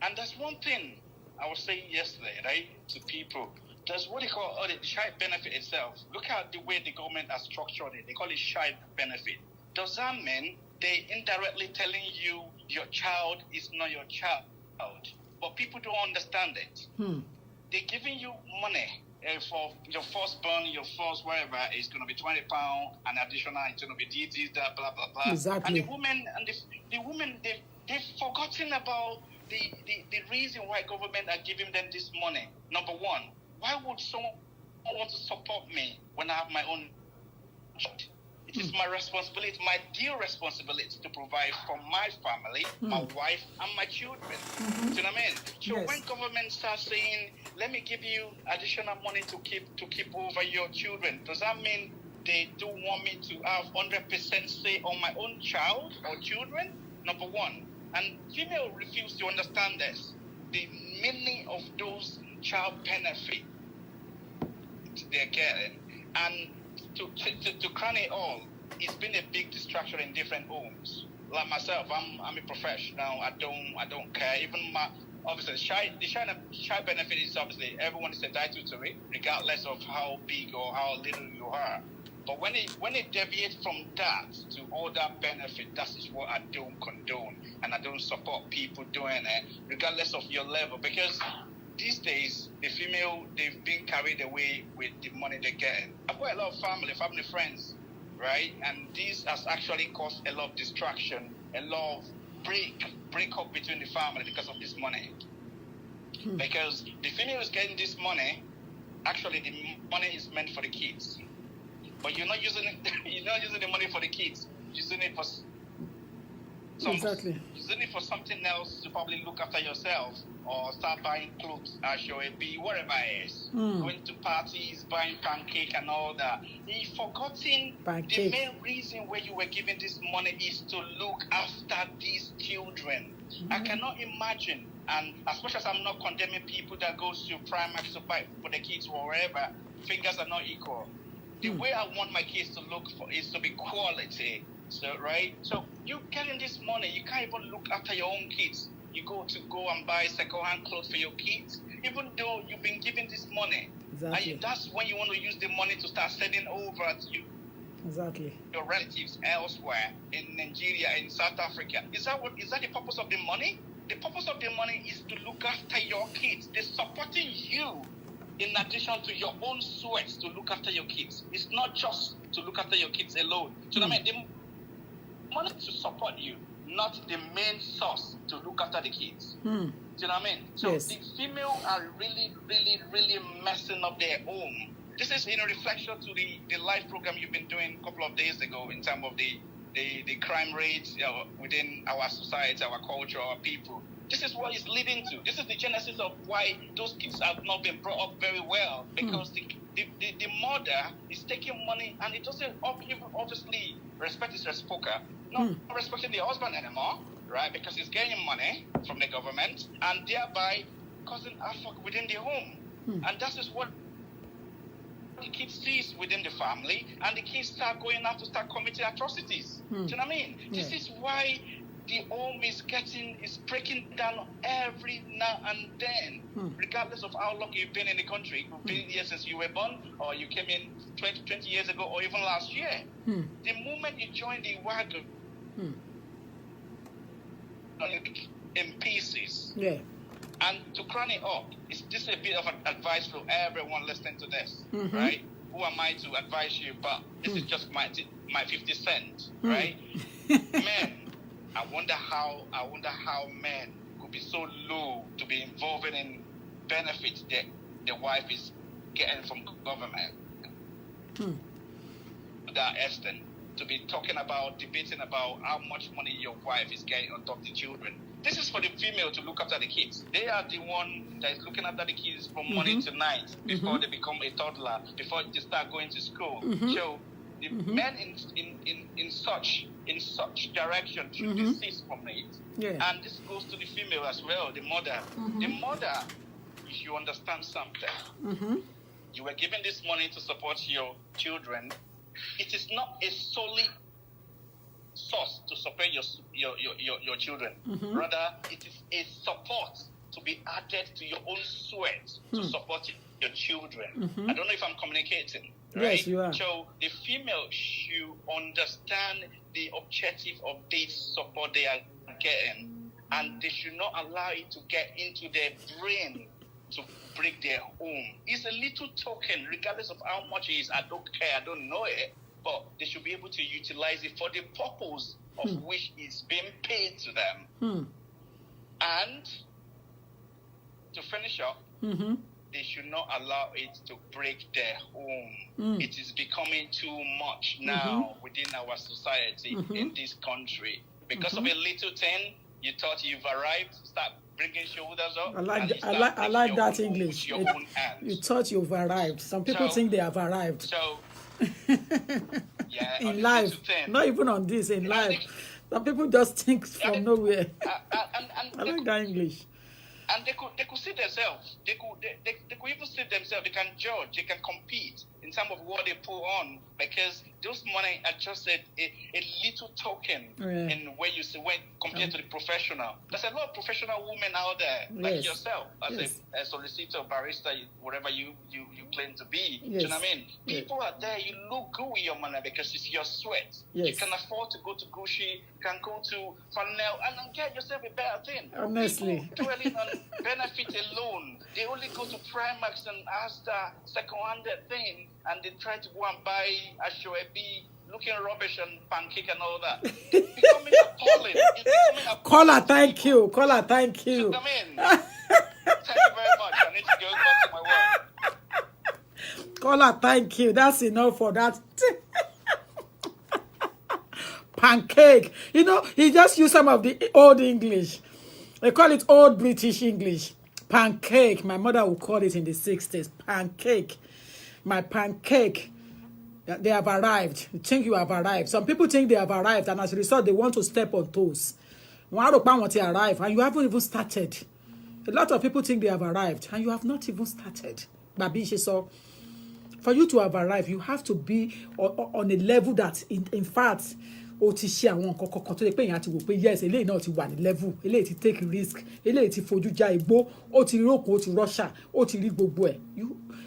S6: and that's one thing I was saying yesterday, right, to people. There's what they call the child benefit itself. Look at the way the government has structured it. They call it child benefit. Does that mean they indirectly telling you your child is not your child? But people don't understand it. They're giving you money, for your firstborn, your first whatever, it's going to be £20, and additional, it's going to be this, that, blah, blah, blah.
S1: Exactly.
S6: And the women, they've forgotten about the reason why government are giving them this money. Number one, why would someone want to support me when I have my own job? It is my responsibility, my due responsibility to provide for my family, my wife, and my children. Do you know what I mean? So
S1: Yes.
S6: when government starts saying, let me give you additional money to keep over your children, does that mean they do want me to have 100% say on my own child or children? Number one. And female refuse to understand this. The meaning of those child benefit they're getting. And to crown it all, it's been a big distraction in different homes. Like myself, I'm a professional. I don't care. Even obviously the child benefit is obviously everyone is entitled to it, regardless of how big or how little you are. But when it deviates from that to other benefit, that is what I don't condone, and I don't support people doing it, regardless of your level, because these days, the female, they've been carried away with the money they're getting. I've got a lot of family friends, right? And this has actually caused a lot of distraction, a lot of break up between the family because of this money. Because the female is getting this money, actually the money is meant for the kids. But you're not using it, you're not using the money for the kids. You're using it for
S1: Exactly.
S6: Using it for something else to probably look after yourself or start buying clothes, Ashwebi, whatever it is. Going to parties, buying pancake and all that. You've forgotten the main reason why you were giving this money is to look after these children. I cannot imagine, and as much as I'm not condemning people that goes to Primark to buy for the kids or wherever, fingers are not equal. The way I want my kids to look for is to be quality. So, right? So, you getting this money, you can't even look after your own kids. You go and buy second-hand clothes for your kids, even though you've been given this money.
S1: Exactly.
S6: And that's when you want to use the money to start sending over to your relatives elsewhere in Nigeria, in South Africa. Is that the purpose of the money? The purpose of the money is to look after your kids. They're supporting you in addition to your own sweat to look after your kids. It's not just to look after your kids alone. Do you know what I mean? The money to support you, not the main source to look after the kids. Do you know what I mean? So the female are really, really, really messing up their home. This is in a reflection to the live program you've been doing a couple of days ago in terms of the crime rates within our society, our culture, our people. This is what it's leading to. This is the genesis of why those kids have not been brought up very well, because the mother is taking money and it doesn't even obviously respect his reciprocal, not respecting the husband anymore, right? Because he's getting money from the government and thereby causing havoc within the home. And that is what the kids sees within the family, and the kids start going out to start committing atrocities. Do you know what I mean? This is why the home is breaking down every now and then, regardless of how long you've been in the country. You've been here since you were born, or you came in 20 years ago, or even last year. The moment you join the wagon, in pieces. Yeah. And to crown it up, it's just a bit of an advice for everyone listening to this, right? Who am I to advise you? But this is just my 50 cents, right? Men, I wonder how men could be so low to be involved in benefits that the wife is getting from government. To that extent, to be debating about how much money your wife is getting on top of the children. This is for the female to look after the kids. They are the one that is looking after the kids from morning to night before they become a toddler, before they start going to school. So the men in such direction should desist from it. Yeah. And this goes to the female as well, the mother. The mother, if you understand something, you were given this money to support your children. It is not a solid source to support your children. Rather, it is a support to be added to your own sweat to support your children. I don't know if I'm communicating. Right? Yes, you are. So the female should understand the objective of this support they are getting, and they should not allow it to get into their brain to break their home. It's a little token, regardless of how much it is. I don't care, I don't know it, but they should be able to utilize it for the purpose of which it's being paid to them. And to finish up, they should not allow it to break their home. It is becoming too much now within our society in this country. Because of a little thing, you thought you've arrived, start bringing shoulders up.
S1: I like that English.
S6: Your own hands.
S1: You thought you've arrived. Some people think they have arrived.
S6: So, yeah,
S1: in life, not even on this, in life. Some people just think from nowhere. I like that English.
S6: And they could see themselves. They could even see themselves. They can judge. They can compete in terms of what they put on, because those money are just a little token in where you see when compared to the professional. There's a lot of professional women out there like yourself as a solicitor, barrister, whatever you claim to be. Do you know what I mean? People are there. You look good with your money because it's your sweat. You can afford to go to Gucci, can go to Chanel, and get yourself a better thing.
S1: Honestly.
S6: People dwelling on benefit alone. They only go to Primark and Asda, second-handed thing, and they try to go and buy a Shoebi, looking rubbish and pancake and all that. It's becoming appalling. It's becoming appalling.
S1: Caller, thank you. Caller, thank you.
S6: Come in. Thank you very much. I need to go back to my work.
S1: Caller, thank you. That's enough for that. Pancake. You know, he just used some of the old English. They call it old British English. Pancake. My mother would call it in the 60s. Pancake. My pancake. They have arrived. You think you have arrived. Some people think they have arrived, and as a result, they want to step on toes. Want to arrive, and you haven't even started. A lot of people think they have arrived, and you have not even started. So, for you to have arrived, you have to be on a level that, in fact, ó ti ṣe àwọn nǹkan kọ̀ọ̀kan tó yẹ pé èèyàn ti wò pé yes eléyìí náà ti wà ní level, eléyìí ti take risk, eléyìí ti fojú já igbó, ó ti rí òkun, ó ti rọ́ṣà, ó ti rí gbogbo ẹ̀.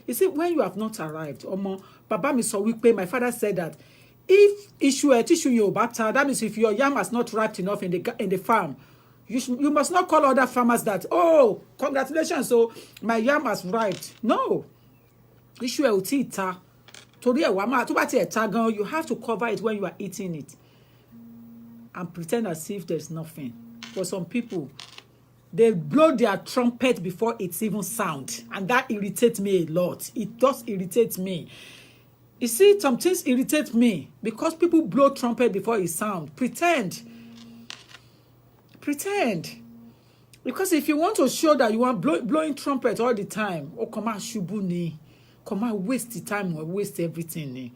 S1: You see, when you have not arrived, ọmọ bàbá mi sọ wípé, my father said that if tíṣù yẹn ò bá ta, that means if your yam has not ripe enough in the farm, you must not call other farmers that, oh, congratulations, so my yam has ripe. No, tíṣù ẹ̀ ò tí ì ta, torí ẹ̀ wá máa tó bá tiẹ̀ ta gan, you have to cover it when you are eating it and pretend as if there's nothing. For some people, they blow their trumpet before it's even sound, and that irritates me a lot. It does irritate me. You see, some things irritate me because people blow trumpet before it sound. Pretend. Because if you want to show that you are blowing trumpet all the time, oh, come on, shubuni, come on, waste the time or waste everything.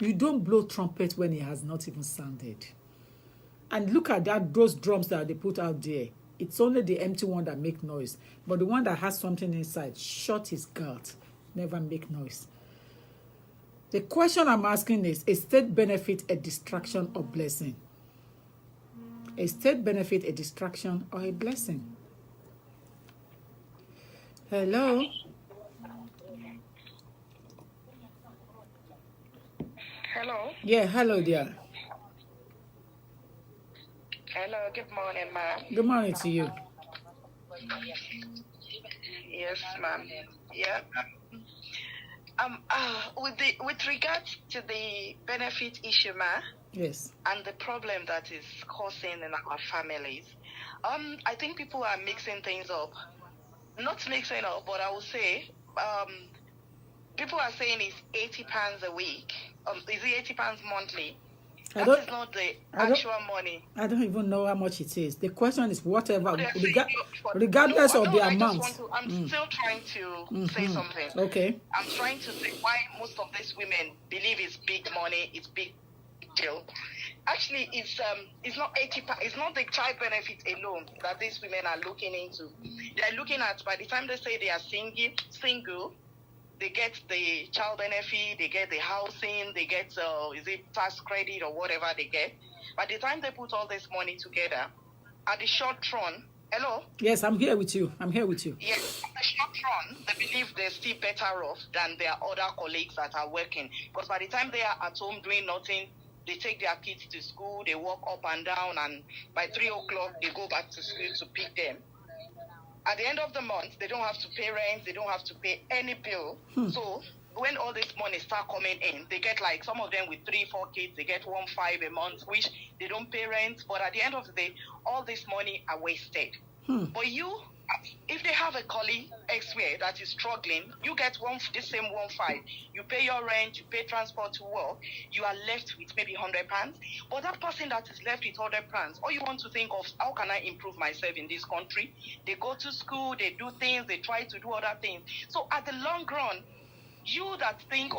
S1: You don't blow trumpet when it has not even sounded. And look at those drums that they put out there. It's only the empty one that make noise. But the one that has something inside, shut his gut, never make noise. The question I'm asking is state benefit a distraction or blessing? A state benefit a distraction or a blessing? Hello?
S4: Hello?
S1: Yeah, hello dear.
S4: Hello, good morning, ma'am.
S1: Good morning to you.
S4: Yes, ma'am. Yeah. With regards to the benefit issue, ma'am.
S1: Yes.
S4: And the problem that is causing in our families, I think people are mixing things up. Not mixing up, but I would say, people are saying it's £80 a week. Is it £80 monthly? That is not the actual money.
S1: I don't even know how much it is. The question is whatever, regardless of the amount.
S4: I'm still trying to say something.
S1: Okay.
S4: I'm trying to say why most of these women believe it's big money, it's big deal. Actually, it's not 80. It's not the child benefit alone that these women are looking into. They are looking at, by the time they say they are single. They get the child benefit, they get the housing, they get, is it tax credit or whatever they get. By the time they put all this money together, at the short run, hello?
S1: Yes, I'm here with you.
S4: Yes, at the short run, they believe they're still better off than their other colleagues that are working. Because by the time they are at home doing nothing, they take their kids to school, they walk up and down, and by 3 o'clock, they go back to school to pick them. At the end of the month, they don't have to pay rent, they don't have to pay any bill. So when all this money start coming in, they get like some of them with 3-4 kids, they get 1.5 a month, which they don't pay rent. But at the end of the day, all this money are wasted. But you, if they have a colleague elsewhere that is struggling, you get the same 1.5. You pay your rent, you pay transport to work, you are left with maybe £100. But that person that is left with £100, all you want to think of, how can I improve myself in this country? They go to school, they do things, they try to do other things. So at the long run, you that think,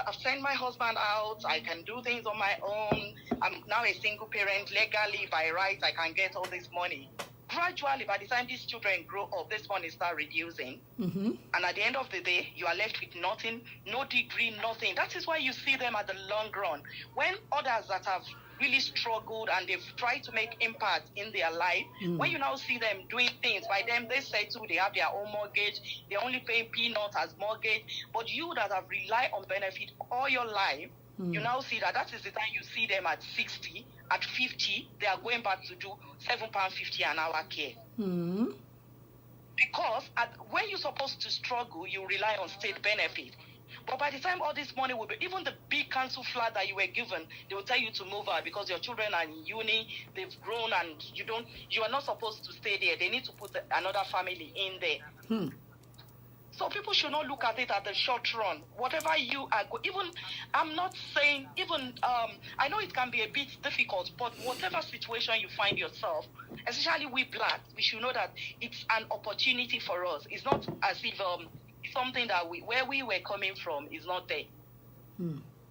S4: I've sent my husband out, I can do things on my own, I'm now a single parent, legally by right I can get all this money. Gradually, by the time these children grow up, this money start reducing. And at the end of the day, you are left with nothing, no degree, nothing. That is why you see them at the long run. When others that have really struggled and they've tried to make impact in their life, when you now see them doing things, by them they settle, they have their own mortgage, they only pay peanuts as mortgage. But you that have relied on benefit all your life, you now see that is the time you see them at 60, at 50, they are going back to do £7.50 an hour care. Because when you're supposed to struggle, you rely on state benefit. But by the time all this money will be, even the big council flat that you were given, they will tell you to move out because your children are in uni, they've grown, and you are not supposed to stay there. They need to put another family in there. So people should not look at it at the short run. Whatever you are, even, I'm not saying, even, I know it can be a bit difficult, but whatever situation you find yourself, especially we blacks, we should know that it's an opportunity for us. It's not as if something that where we were coming from is not there.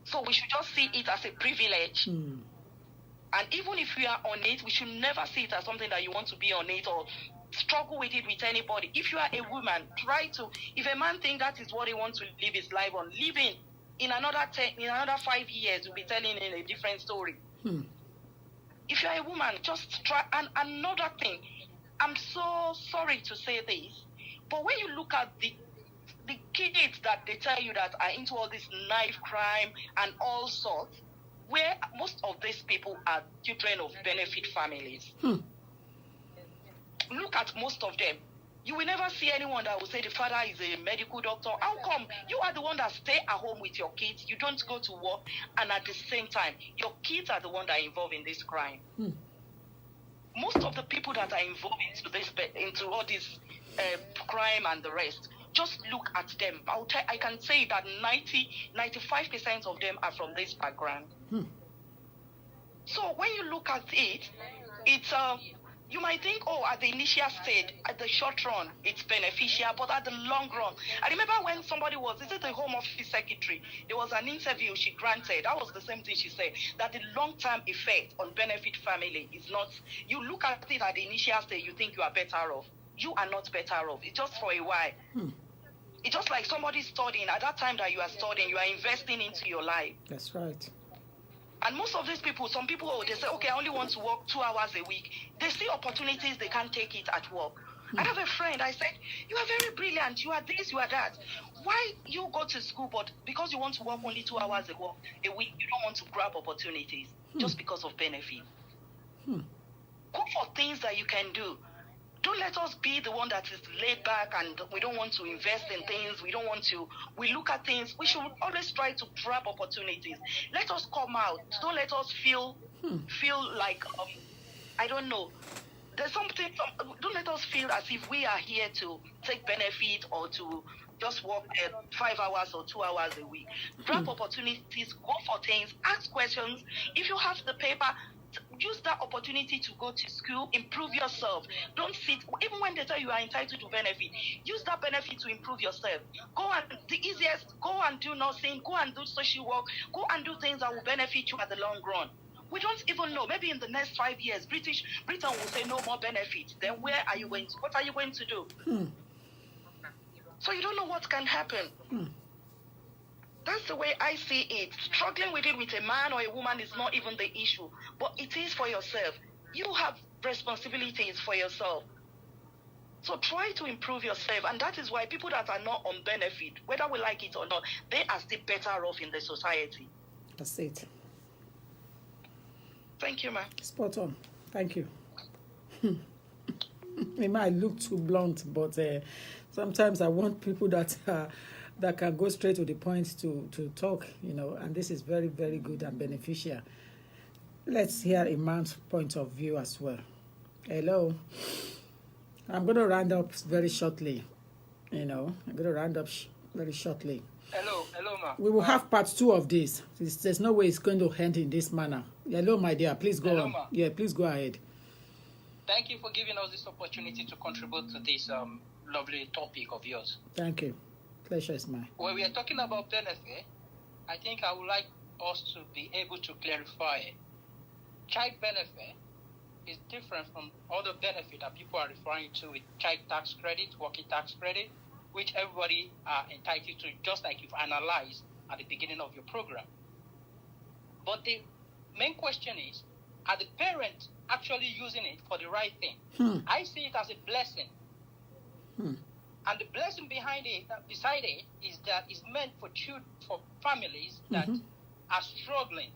S4: So we should just see it as a privilege. And even if we are on it, we should never see it as something that you want to be on it or struggle with it with anybody. If you are a woman, try to, if a man thinks that is what he wants to live his life on, live in another 5 years, you'll be telling in a different story. If you are a woman, just try. And another thing, I'm so sorry to say this, but when you look at the kids that they tell you that are into all this knife crime and all sorts, where most of these people are children of benefit families. Look at most of them. You will never see anyone that will say the father is a medical doctor. How come you are the one that stay at home with your kids, you don't go to work, and at the same time, your kids are the one that are involved in this crime? Most of the people that are involved into all this crime and the rest, just look at them. I can say that 95% of them are from this background. So when you look at it, it's you might think, at the initial stage, at the short run, it's beneficial, but at the long run, I remember when somebody the Home Office Secretary, there was an interview she granted, that was the same thing she said, that the long-term effect on benefit family is not, you look at it at the initial stage, you think you are better off. You are not better off. It's just for a while. It's just like somebody studying. At that time that you are studying, you are investing into your life.
S1: That's right.
S4: And most of these people, some people, they say, okay, I only want to work 2 hours a week. They see opportunities, they can't take it at work. I have a friend, I said, you are very brilliant, you are this, you are that. Why you go to school, but because you want to work only 2 hours a week, you don't want to grab opportunities just because of benefit. Go for things that you can do. Don't let us be the one that is laid back and we don't want to invest in things. We look at things. We should always try to grab opportunities. Let us come out. Don't let us feel like, I don't know. There's something, don't let us feel as if we are here to take benefit or to just work 5 hours or 2 hours a week. Grab opportunities, go for things, ask questions. If you have the paper, use that opportunity to go to school, improve yourself. Don't sit, even when they tell you are entitled to benefit, use that benefit to improve yourself. Go and do nursing, go and do social work, go and do things that will benefit you at the long run. We don't even know. Maybe in the next 5 years, Britain will say no more benefit. Then what are you going to do? So you don't know what can happen. That's the way I see it. Struggling with it with a man or a woman is not even the issue, but it is for yourself. You have responsibilities for yourself. So try to improve yourself, and that is why people that are not on benefit, whether we like it or not, they are still better off in the society.
S1: That's it.
S4: Thank you, ma'am.
S1: Spot on. Thank you. It might look too blunt, but sometimes I want people that that can go straight to the point to talk, and this is very, very good and beneficial. Let's hear a man's point of view as well. Hello. I'm going to round up very shortly. I'm going to round up very shortly.
S7: Hello, ma.
S1: We will have part 2 of this. There's no way it's going to end in this manner. Hello, my dear. Please go on.
S7: Ma.
S1: Yeah, please go ahead.
S7: Thank you for giving us this opportunity to contribute to this lovely topic of yours.
S1: Thank you. Pleasure is mine.
S7: When we are talking about benefit, I think I would like us to be able to clarify it. Child benefit is different from other benefit that people are referring to with child tax credit, working tax credit, which everybody are entitled to, just like you've analyzed at the beginning of your program. But the main question is, are the parents actually using it for the right thing? I see it as a blessing. And the blessing behind it, beside it, is that it's meant for families that are struggling.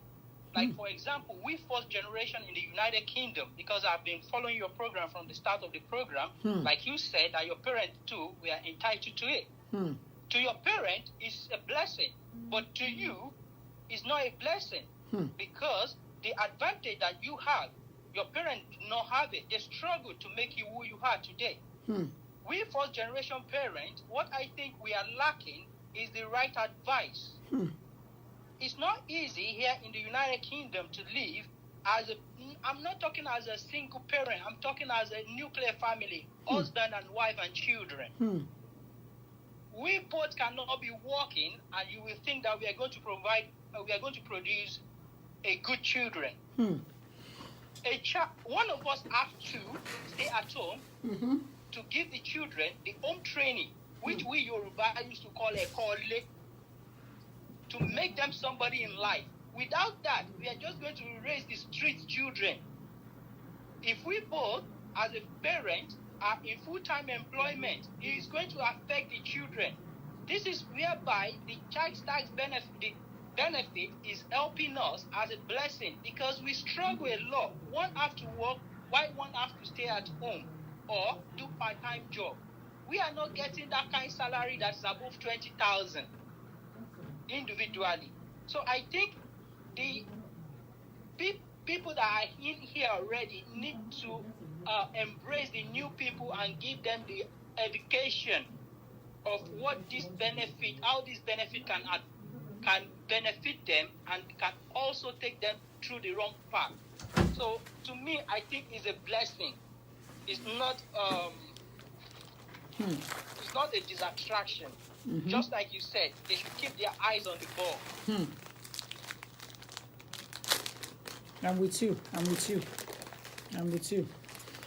S7: Like, for example, we first generation in the United Kingdom, because I've been following your program from the start of the program, like you said, that your parents too were entitled to it. To your parent, it's a blessing, but to you, it's not a blessing, because the advantage that you have, your parents do not have it. They struggle to make you who you are today. We first generation parents, what I think we are lacking is the right advice. It's not easy here in the United Kingdom to live I'm not talking as a single parent, I'm talking as a nuclear family, husband and wife and children. We both cannot be working, and you will think that we are going to produce a good children. One of us have to stay at home to give the children the home training, which we Yoruba used to call a kole, to make them somebody in life. Without that, we are just going to raise the street children. If we both, as a parent, are in full-time employment, it is going to affect the children. This is whereby the child tax benefit is helping us as a blessing, because we struggle a lot. One have to work while one have to stay at home or do part-time job. We are not getting that kind of salary that's above 20,000 individually. So I think the people that are in here already need to embrace the new people and give them the education of what this benefit, how this benefit can benefit them and can also take them through the wrong path. So to me, I think it's a blessing. It's not it's not a distraction. Just like you said, they should keep their eyes on the ball.
S1: I'm with you.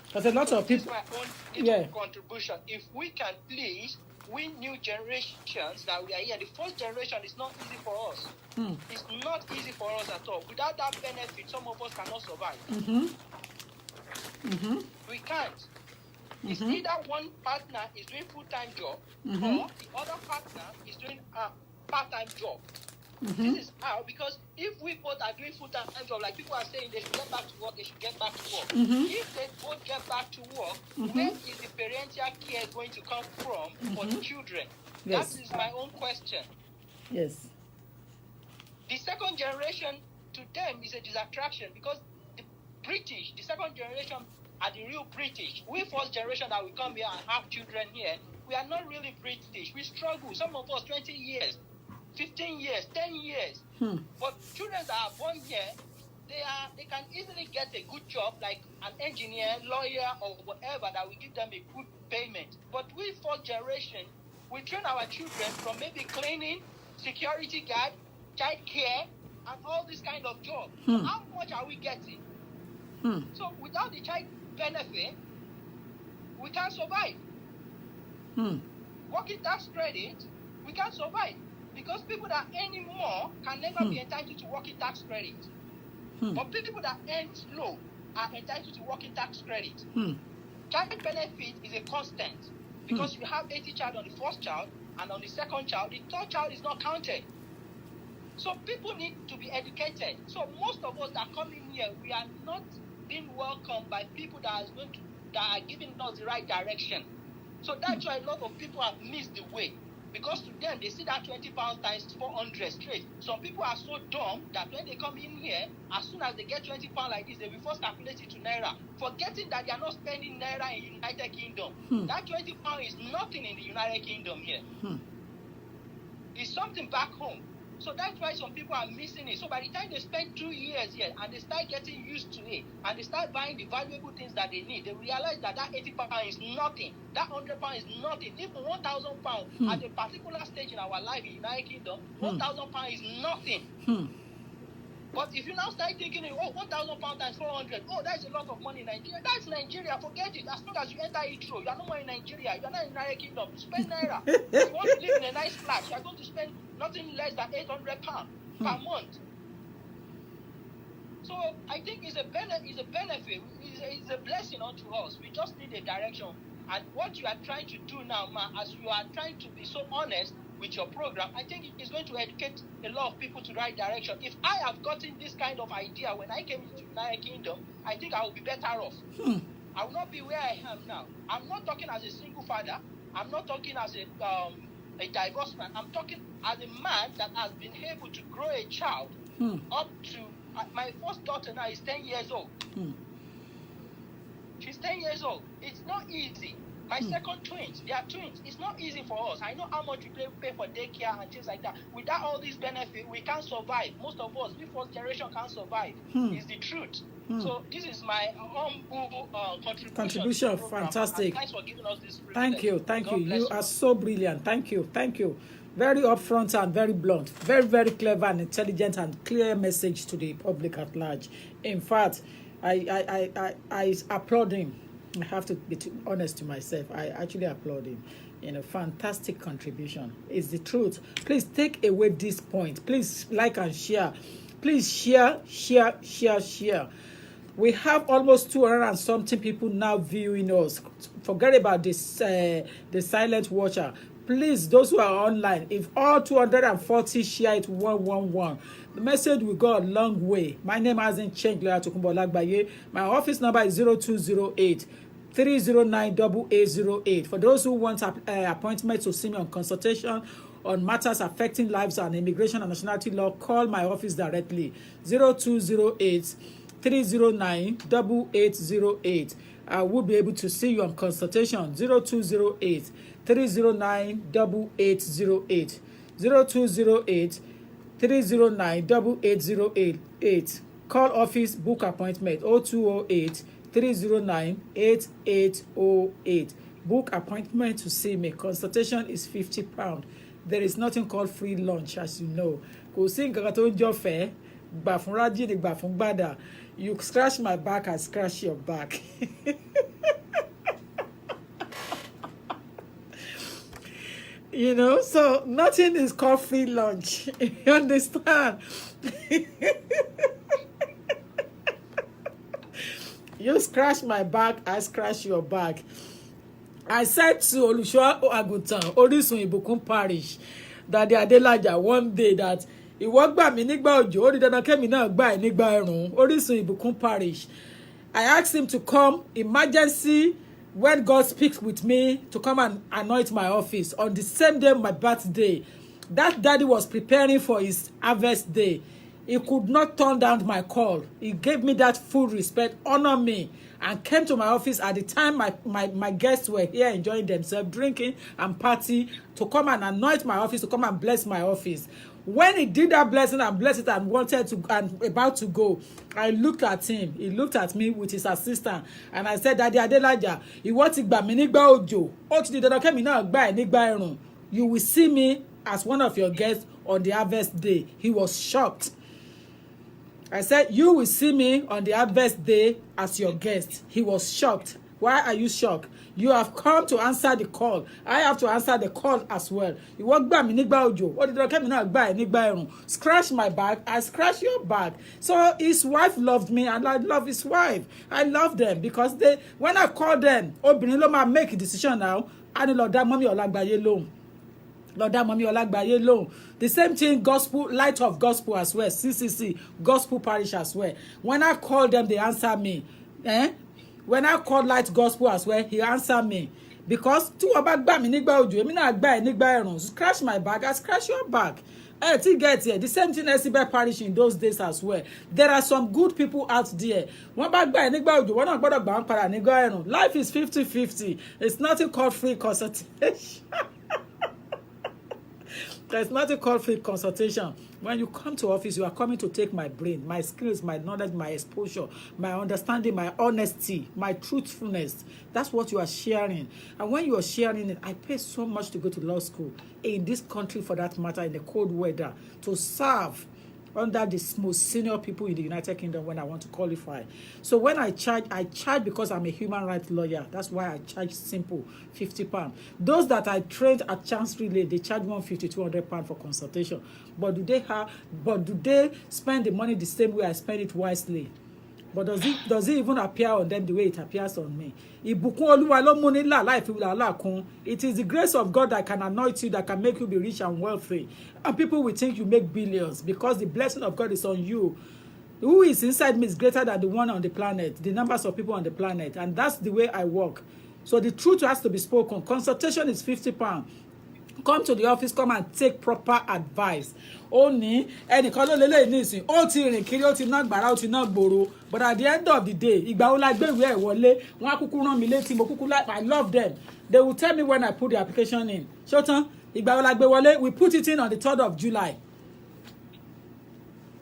S1: Because a lot of people.
S7: This is my own contribution. If we can please win new generations that we are here, the first generation is not easy for us. It's not easy for us at all. Without that benefit, some of us cannot survive. We can't. It's either one partner is doing full-time job or the other partner is doing a part-time job. This is how, because if we both are doing full-time job, like people are saying they should get back to work, they should get back to work. If they both get back to work, where is the parental care going to come from for the children?
S1: Yes.
S7: That is my own question.
S1: Yes.
S7: The second generation, to them, is a distraction, because the second generation are the real British. We first generation that we come here and have children here, we are not really British. We struggle. Some of us 20 years, 15 years, 10 years. But children that are born here, they can easily get a good job, like an engineer, lawyer, or whatever, that we give them a good payment. But we fourth generation, we train our children from maybe cleaning, security guard, child care, and all this kind of job. So how much are we getting? So without the child benefit, we can't survive. Working tax credit, we can't survive, because people that earn more can never be entitled to working tax credit. But people that earn low are entitled to working tax credit. Child benefit is a constant, because you have 80 child on the first child, and on the second child, the third child is not counted. So people need to be educated. So most of us that come in here, we are not being welcomed by people that are going to that are giving us the right direction. So that's why a lot of people have missed the way. Because to them, they see that 20 pounds times 400 straight. Some people are so dumb that when they come in here, as soon as they get 20 pounds like this, they will first calculate it to Naira, forgetting that they are not spending Naira in the United Kingdom. That 20 pounds is nothing in the United Kingdom here. It's something back home. So that's why some people are missing it. So by the time they spend 2 years here and they start getting used to it and they start buying the valuable things that they need, they realize that that 80 pounds is nothing. That 100 pounds is nothing. Even 1,000 pounds at a particular stage in our life in the United Kingdom, 1,000 pounds is nothing. But if you now start thinking, oh, 1,000 pounds times 400, oh, that's a lot of money in Nigeria. That's Nigeria. Forget it. As long as you enter Heathrow, you are no more in Nigeria. You are not in the United Kingdom. You spend Naira. If you want to live in a nice flat, you are going to spend nothing less than 800 pounds per month. So I think it's a benefit. It's a blessing unto us. We just need a direction. And what you are trying to do now, ma, as you are trying to be so honest with your program, I think it is going to educate a lot of people to the right direction. If I have gotten this kind of idea when I came into the United Kingdom, I think I will be better off. I will not be where I am now. I'm not talking as a single father. I'm not talking as a divorced man. I'm talking as a man that has been able to grow a child up to my first daughter now is 10 years old. She's 10 years old. It's not easy. My second twins, they are twins. It's not easy for us. I know how much we pay for daycare and things like that. Without all these benefits, we can't survive. Most of us, we first generation can't survive. It's the truth. So this is my humble contribution.
S1: Fantastic.
S7: Thanks for giving us this privilege.
S1: Thank you. You are so brilliant. Thank you. Very upfront and very blunt. Very, very clever and intelligent and clear message to the public at large. In fact, I applaud him. I have to be honest to myself. I actually applaud him. Fantastic contribution. It's the truth. Please take away this point. Please like and share. Please share. We have almost 200 and something people now viewing us. Forget about this, the silent watcher. Please, those who are online, if all 240 share it 111, the message will go a long way. My name hasn't changed. My office number is 0208 309 8808. For those who want appointment to see me on consultation on matters affecting lives and immigration and nationality law, call my office directly 0208 309 8808. I will be able to see you on consultation 0208 309 8808. 0208 309 8808. Call office, book appointment 0208 309 8808. Book appointment to see me. Consultation is £50. There is nothing called free lunch, as you know. Kò sí nǹkan tó ń jọ fẹ́, gbà fún rájí ni gbà fún gbàdà. You scratch my back, I scratch your back. So nothing is called free lunch. You understand? You scratch my back, I scratch your back. I said to Oluso Agutan, Orisun Ibukun Parish, that the Adelaja one day that he walked by me nígbà òjò, ó di dandan kẹ́mi náà gbà ẹ́ nígbà ẹ̀rùn, Orisun Ibukun Parish. I asked him to come emergency when God speaks with me to come and anoint my office on the same day my birthday. That daddy was preparing for his harvest day. He could not turn down my call. He gave me that full respect, honor me, and came to my office at the time my guests were here enjoying themselves, drinking and party, to come and anoint my office, to come and bless my office. When he did that blessing and blessed it and wanted to and about to go, I looked at him. He looked at me with his assistant, and I said, Daddy Adelaja, ìwọ ti gbà mí nígbà òjò, ó ti di dandan kẹ́mi náà gbà ẹ́ nígbà ẹ̀rùn. You will see me as one of your guests on the harvest day. He was shocked. I said, you will see me on the harvest day as your guest. He was shocked. Why are you shocked? You have come to answer the call. I have to answer the call as well. You walk by me nígbà òjò. What did I come in by nígbà ẹ̀rùn? Scratch my back, I scratch your back. So his wife loved me and I love his wife. I love them because when I call them, obìnrin ló máa make a decision now. And Lord that mommy Ọlágbáyé lóhùn. Lord that mommy Ọlágbáyé lóhùn. The same thing, gospel, light of gospel as well. CCC, gospel parish as well. When I call them, they answer me. When I called Light Gospel as well, he answered me. Because tí wọ́n bá gbà mí nígbà òjò, èmi náà gbà ẹ́ nígbà ẹ̀rùn. Scratch my back, I scratch your back. Till get here. The same thing Elizabeth Parish in those days as well. There are some good people out there. Wọ́n bá gbà ẹ́ nígbà òjò, wọ́n náà gbọ́dọ̀ gbà wọ́n padà nígbà ẹ̀rùn. Life is 50-50. It's nothing called free consultation. There's nothing called free consultation. When you come to office, you are coming to take my brain, my skills, my knowledge, my exposure, my understanding, my honesty, my truthfulness. That's what you are sharing. And when you are sharing it, I pay so much to go to law school in this country, for that matter, in the cold weather, to serve under the most senior people in the United Kingdom when I want to qualify. So when I charge because I'm a human rights lawyer. That's why I charge simple £50. Those that I trained at Chancery Lane, they charge £150-200 for consultation. But do they spend the money the same way I spend it wisely? But does it even appear on them the way it appears on me? It is the grace of God that can anoint you, that can make you be rich and wealthy. And people will think you make billions because the blessing of God is on you. Who is inside me is greater than the one on the planet, the numbers of people on the planet. And that's the way I work. So the truth has to be spoken. Consultation is £50. Come to the office, come and take proper advice. Only ẹnìkan ló lélẹ́yìn nísìn, ó ti rìn kiri, ó ti ná gbàrà, ó ti ná gbòòrò. But at the end of the day, ìgbà wo la gbé ìwé ẹ̀ wọlé, wọ́n á kúkú rán mi létí, mo kúkú like, I love them. They will tell me when I put the application in. Ṣó tán, ìgbà wo la gbé wọlé, we put it in on the 3rd of July.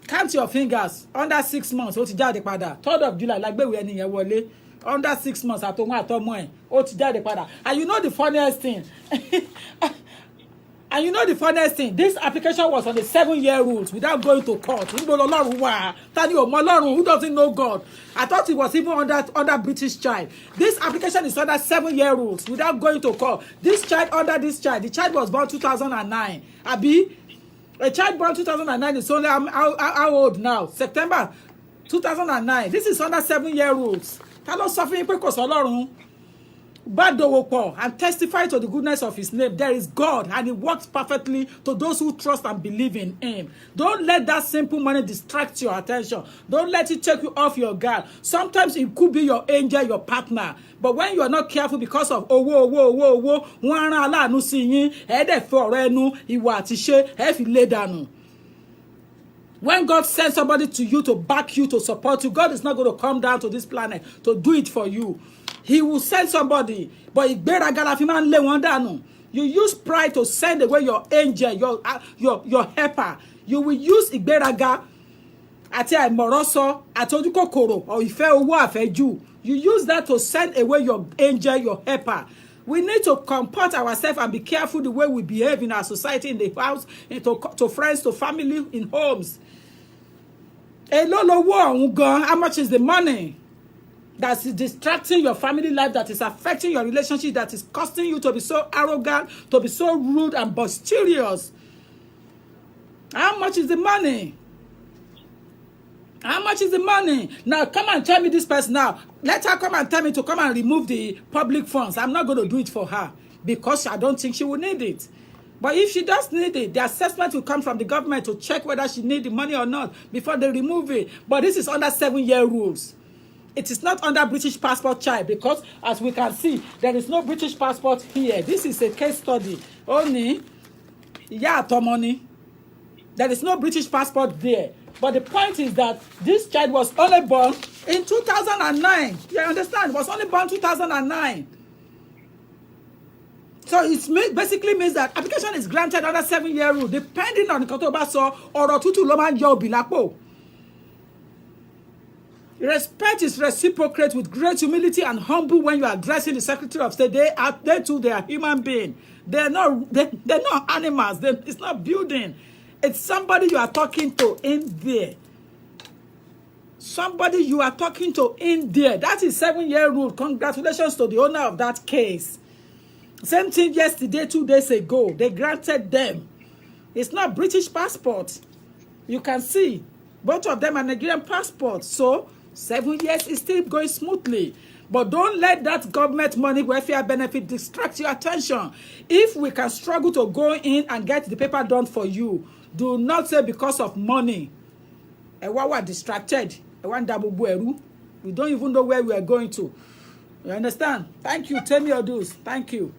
S1: Count your fingers, under 6 months, ó ti jáde padà. 3rd of July la gbé ìwé ẹni yẹn wọlé. Under 6 months, àtọ̀wọ́n àtọmọ ẹ̀, ó ti jáde padà. And you know the funniest thing? And you know the funniest thing, this application was on the 7-year rules without going to court. Who doesn't know God? I thought it was even under British child. This application is under 7-year rules without going to court. This child, the child was born 2009. Abi, a child born 2009 is only how old now? September 2009. This is under 7-year rules. Hello, suffering because Ọlọ́run. And testify to the goodness of his name. There is God, and he works perfectly to those who trust and believe in him. Don't let that simple money distract your attention. Don't let it take you off your guard. Sometimes it could be your angel, your partner. But when you are not careful because of when God sends somebody to you to back you, to support you, God is not going to come down to this planet to do it for you. He will send somebody, but you use pride to send away your angel, your helper. You will use ìgbéraga àti àìmọ̀rọ̀sọ àti ojúkòkòrò or ìfẹ́ owó àfẹ́jù. You use that to send away your angel, your helper. We need to comport ourselves and be careful the way we behave in our society, in the house, to friends, to family, in homes. How much is the money that's distracting your family life, that is affecting your relationship, that is causing you to be so arrogant, to be so rude and boisterous? How much is the money? How much is the money? Now, come and tell me this person now. Let her come and tell me to come and remove the public funds. I'm not going to do it for her because I don't think she will need it. But if she does need it, the assessment will come from the government to check whether she needs the money or not before they remove it. But this is under 7-year rules. It is not under British passport, child, because as we can see, there is no British passport here. This is a case study. Only, money. There is no British passport there. But the point is that this child was only born in 2009. You understand? It was only born 2009. So it basically means that application is granted under 7-year rule, depending on the Kotobaso or Tutu Loman Yobilapo. Respect is reciprocate with great humility and humble when you are addressing the Secretary of State. They are human beings. They're not animals. It's not building. It's somebody you are talking to in there. Somebody you are talking to in there. That is 7-year rule. Congratulations to the owner of that case. Same thing yesterday, 2 days ago. They granted them. It's not British passport. You can see both of them are Nigerian passports. So 7 years is still going smoothly. But don't let that government money, welfare benefit, distract your attention. If we can struggle to go in and get the paper done for you, do not say because of money. And while we're distracted, we don't even know where we are going to. You understand? Thank you. Tell me your dues. Thank you.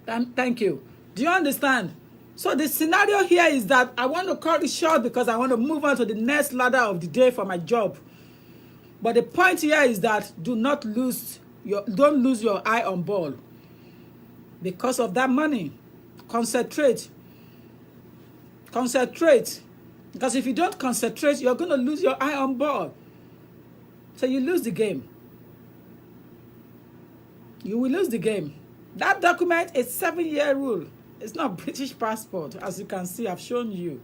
S1: Thank you. Do you understand? So the scenario here is that I want to cut it short because I want to move on to the next ladder of the day for my job. But the point here is that don't lose your eye on ball because of that money. Concentrate. Because if you don't concentrate, you're going to lose your eye on ball. So you lose the game. You will lose the game. That document is 7-year rule. It's not British passport. As you can see, I've shown you.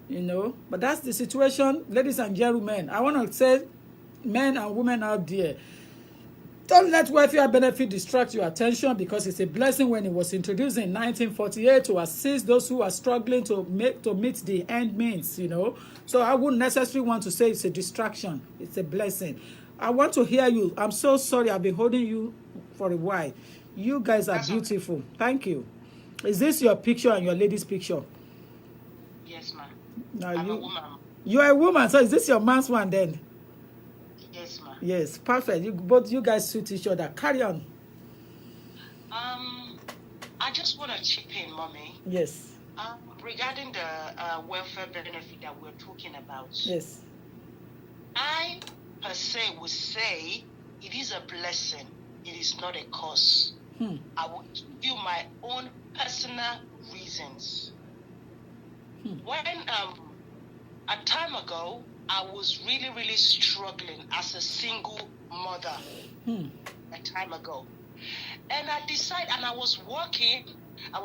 S1: You know, but that's the situation, ladies and gentlemen. I want to say, men and women out there, don't let welfare benefit distract your attention because it's a blessing when it was introduced in 1948 to assist those who are struggling to meet the end means, you know. So I wouldn't necessarily want to say it's a distraction. It's a blessing. I want to hear you. I'm so sorry. I've been holding you for a while. You guys are beautiful. Thank you. Is this your picture and your lady's picture?
S2: Yes, ma'am.
S1: I'm
S2: a woman.
S1: You're a woman. So is this your man's one then?
S2: Yes, ma'am.
S1: Yes, perfect. Both you guys suit each other. Carry on.
S2: I just want to chip in, Mommy.
S1: Yes.
S2: Regarding the welfare benefit that we're talking about.
S1: Yes.
S2: I, per se, would say it is a blessing. It is not a curse. I will give you my own personal reasons. When, a time ago, I was really, really struggling as a single mother a time ago. And I decided, and I was working, I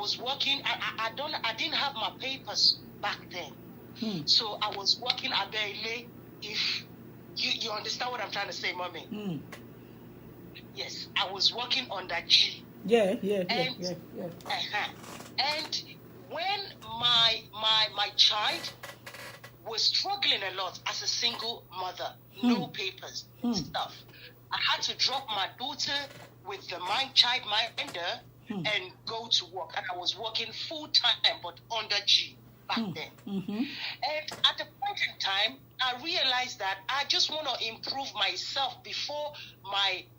S2: didn't have my papers back then. So I was working at Bele. If you understand what I'm trying to say, Mommy? Yes, I was working on that G.
S1: Yeah.
S2: And when my child was struggling a lot as a single mother, no papers, stuff, I had to drop my daughter with the child minder and go to work. And I was working full time, but under G back then. And at the point in time, I realized that I just want to improve myself before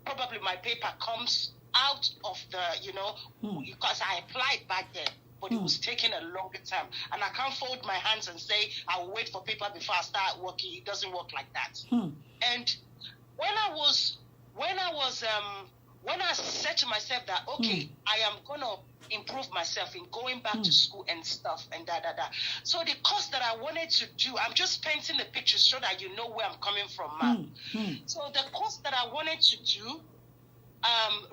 S2: probably my paper comes out of the, because I applied back then, but it was taking a longer time. And I can't fold my hands and say, I'll wait for paper before I start working. It doesn't work like that. And when I said to myself that, okay, I am going to improve myself in going back to school and stuff and So the course that I wanted to do, I'm just painting the picture so that you know where I'm coming from, ma'am. So the course that I wanted to do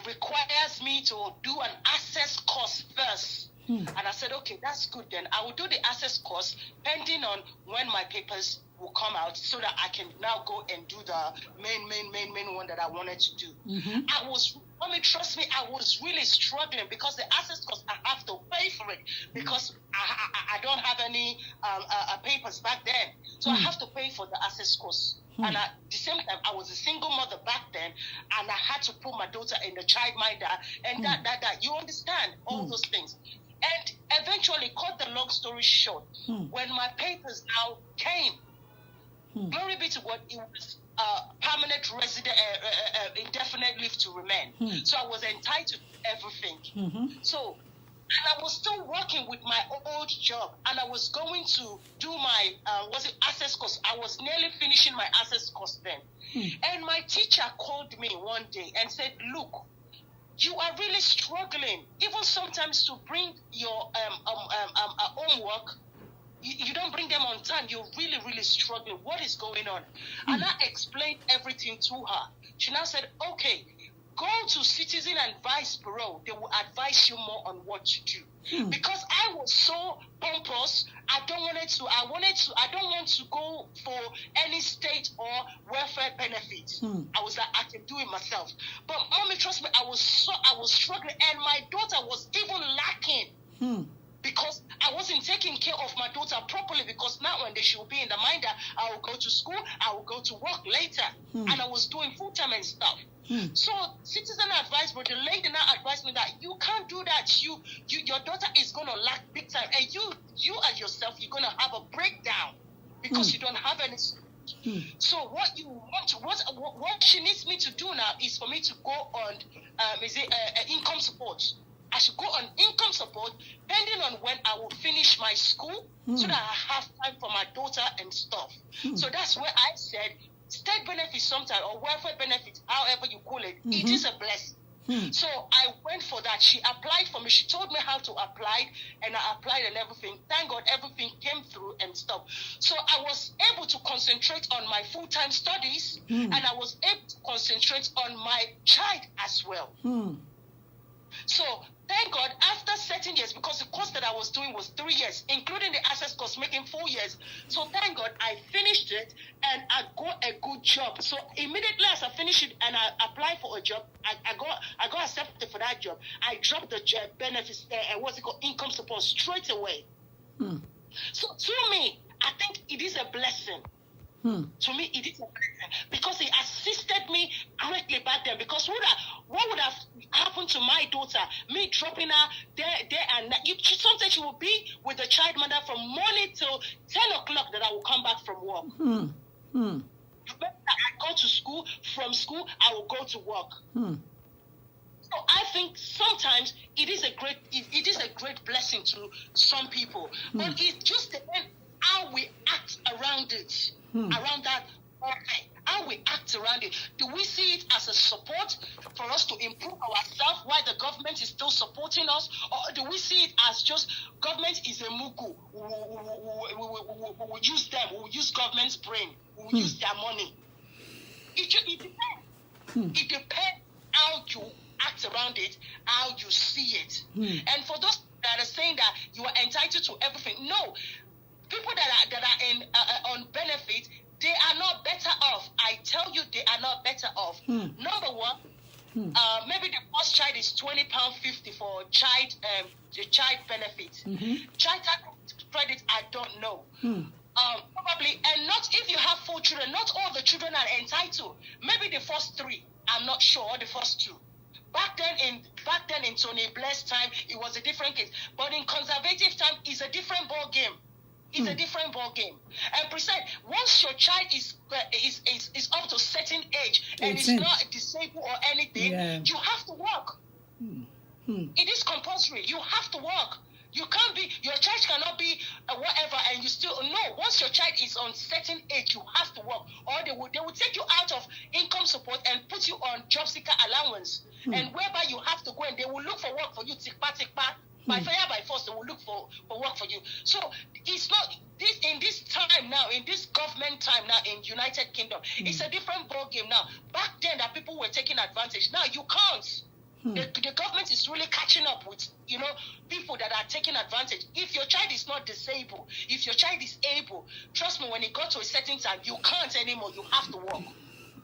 S2: requires me to do an access course first. And I said, okay, that's good then. I will do the access course pending on when my papers will come out so that I can now go and do the main one that I wanted to do. Trust me, I was really struggling because the access course, I have to pay for it because I don't have any papers back then. So I have to pay for the access course. And at the same time, I was a single mother back then, and I had to put my daughter in the childminder, and that. You understand all those things. And eventually, cut the long story short, when my papers now came, glory be to God, it was permanent resident, indefinite leave to remain. So I was entitled to everything. So, and I was still working with my old job, and I was going to do my access course. I was nearly finishing my access course then. And my teacher called me one day and said, look, you are really struggling, even sometimes to bring your homework. You don't bring them on time. You're really, really struggling. What is going on? And I explained everything to her. She now said, okay, go to Citizen Advice Bureau. They will advise you more on what to do. Because I was so pompous, I don't want to go for any state or welfare benefits. I was like, I can do it myself. But Mommy, trust me, I was struggling, and my daughter was even lacking. Because I wasn't taking care of my daughter properly, because now when she will be in the minder, I will go to school, I will go to work later. And I was doing full-time and stuff. So Citizen Advice, but the lady now advised me that you can't do that. Your daughter is going to lack big time. And you as yourself, you're going to have a breakdown because you don't have any
S3: So what you want, what she needs me to do now is for me to go on, income support. I should go on income support, depending on when I will finish my school, so that I have time for my daughter and stuff. So that's where I said, state benefits sometimes, or welfare benefits, however you call it, it is a blessing. So I went for that. She applied for me. She told me how to apply, and I applied and everything. Thank God everything came through and stuff. So I was able to concentrate on my full-time studies, and I was able to concentrate on my child as well. So thank God, after certain years, because the course that I was doing was 3 years, including the access course, making 4 years. So thank God I finished it and I got a good job. So immediately as I finished it and I applied for a job, I got accepted for that job. I dropped the job benefits, income support straight away. So to me, I think it is a blessing. To me, it is a blessing because it assisted me greatly back then. Because what would have happened to my daughter? Me dropping her there and night. Sometimes she will be with the child mother from morning till 10 o'clock that I will come back from work. I go to school. From school, I will go to work. So I think sometimes it is a great blessing to some people, but it just depends how we act around it. Around that, how we act around it. Do we see it as a support for us to improve ourselves while the government is still supporting us? Or do we see it as just government is a mugu? We will use them, we will use government's brain, we will use their money. It depends. It depends how you act around it, how you see it. And for those that are saying that you are entitled to everything, no. People that are in on benefit, they are not better off. I tell you, they are not better off. Number one, maybe the first child is £20.50 for the child benefit. Child credit, I don't know. Probably, and not if you have 4 children. Not all the children are entitled. Maybe the first 3. I'm not sure. Or the first 2. Back then in Tony Blair's time, it was a different case. But in conservative time, it's a different ball game. It's a different ball game. And precise, once your child is up to a certain age and is not disabled or anything, you have to work. It is compulsory. You have to work. You can't be, your child cannot be whatever and you still, no, once your child is on certain age, you have to work. Or they will take you out of income support and put you on job seeker allowance. And whereby you have to go and they will look for work for you, tikpa. By fire, by force, they will look for work for you. So it's not this in this time now, in this government time now in United Kingdom. It's a different ball game now. Back then, that people were taking advantage. Now you can't. The government is really catching up with people that are taking advantage. If your child is not disabled, if your child is able, trust me, when it got to a certain time, you can't anymore. You have to work.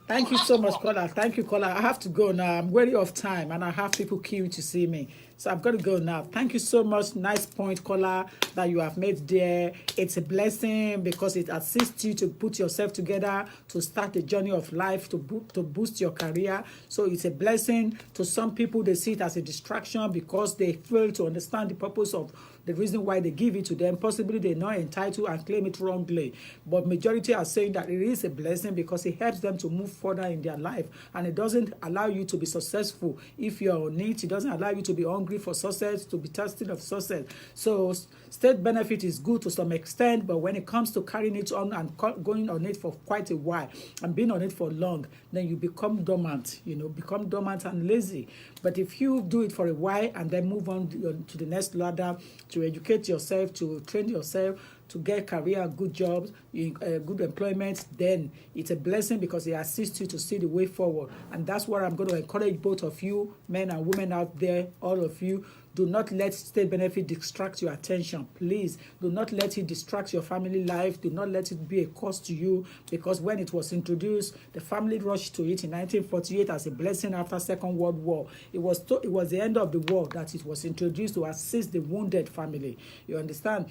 S1: Thank you so much, Kola. Thank you, Kola. I have to go now. I'm very off time, and I have people queuing to see me. So I've got to go now. Thank you so much. Nice point, Kola, that you have made there. It's a blessing because it assists you to put yourself together, to start the journey of life, to boost your career. So it's a blessing. To some people, they see it as a distraction because they fail to understand the purpose of the reason why they give it to them. Possibly they're not entitled and claim it wrongly. But majority are saying that it is a blessing because it helps them to move further in their life. And it doesn't allow you to be successful if you're on it. It doesn't allow you to be hungry for success, to be thirsty of success. So state benefit is good to some extent, but when it comes to carrying it on and going on it for quite a while and being on it for long, then you become dormant, and lazy. But if you do it for a while and then move on to the next ladder, to educate yourself, to train yourself, to get career, good jobs, good employment, then it's a blessing because it assists you to see the way forward. And that's what I'm going to encourage both of you, men and women out there, all of you. Do not let state benefit distract your attention. Please, do not let it distract your family life. Do not let it be a cost to you, because when it was introduced, the family rushed to it in 1948 as a blessing after Second World War. It was the end of the war that it was introduced to assist the wounded family. You understand?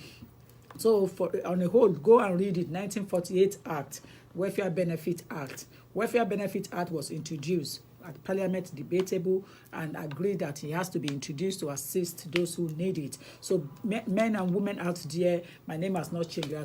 S1: So on the whole, go and read it. 1948 Act, Welfare Benefit Act. Welfare Benefit Act was introduced at Parliament debatable and agreed that he has to be introduced to assist those who need it. So men and women out there, my name has not changed. I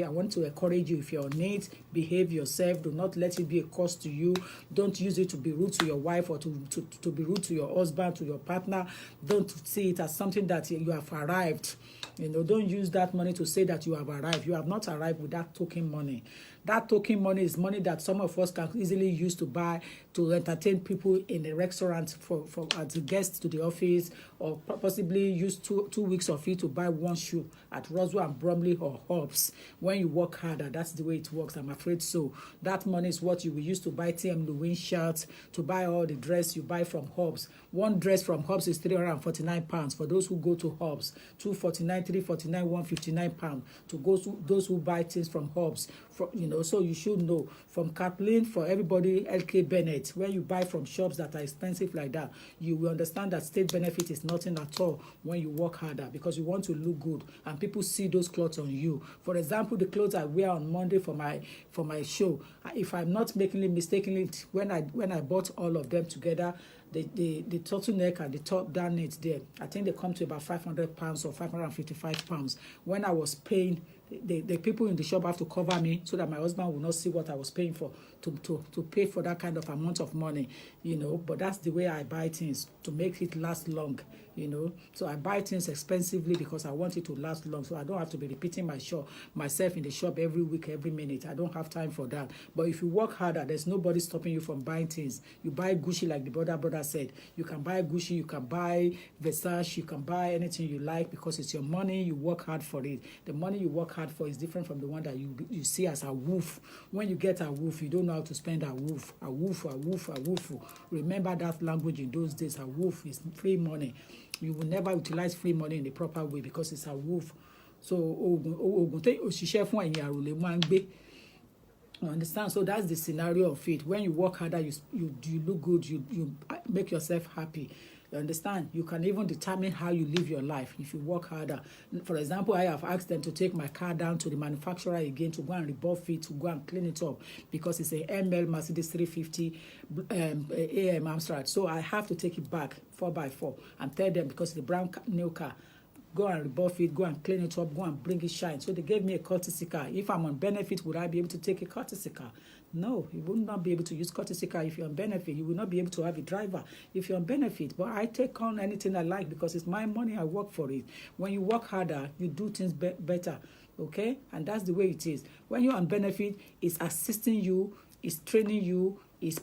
S1: want to encourage you, if you're on it, behave yourself. Do not let it be a cost to you. Don't use it to be rude to your wife or to be rude to your husband, to your partner. Don't see it as something that you have arrived. Don't use that money to say that you have arrived. You have not arrived with that token money. That token money is money that some of us can easily use to buy, to entertain people in a restaurant for as a guest to the office, or possibly use two weeks of it to buy one shoe at Roswell and Bromley or Hobbs. When you work harder, that's the way it works, I'm afraid so. That money is what you will use to buy TM Lewin shirts, to buy all the dress you buy from Hobbs. One dress from Hobbs is £349 for those who go to Hobbs. £249, £349, £159 to those who buy things from Hobbs. So you should know, from Kathleen, for everybody, LK Bennett, when you buy from shops that are expensive like that, you will understand that state benefit is nothing at all when you work harder, because you want to look good and people see those clothes on you. For example, the clothes I wear on Monday for my show, if I'm not mistakenly, when I bought all of them together, the turtleneck and the top down it there, I think they come to about £500 or £555. When I was paying, the people in the shop have to cover me so that my husband will not see what I was paying for, to pay for that kind of amount of money, but that's the way I buy things, to make it last long, so I buy things expensively because I want it to last long, so I don't have to be repeating myself in the shop every week, every minute. I don't have time for that. But if you work harder, there's nobody stopping you from buying things. You buy Gucci, like the brother said. You can buy Gucci, you can buy Versace, you can buy anything you like, because it's your money. You work hard for it. The money you work hard for is different from the one that you see as a woof. When you get a woof, you don't know how to spend a woof. A woof. Remember that language in those days. A woof is free money. You will never utilize free money in the proper way because it's a woof. So you understand? So that's the scenario of it. When you work harder, you look good, you make yourself happy. You understand? You can even determine how you live your life if you work harder. For example, I have asked them to take my car down to the manufacturer again to go and rebuff it, to go and clean it up, because it's a ML Mercedes 350 AM Amstrad. So I have to take it back 4x4 and tell them, because it's a brand new car, go and rebuff it, go and clean it up, go and bring it shine. So they gave me a courtesy car. If I'm on benefit, would I be able to take a courtesy car? No, you would not be able to use courtesy car if you're on benefit. You will not be able to have a driver if you're on benefit. But I take on anything I like because it's my money. I work for it. When you work harder, you do things better. Okay? And that's the way it is. When you're on benefit, it's assisting you, it's training you, it's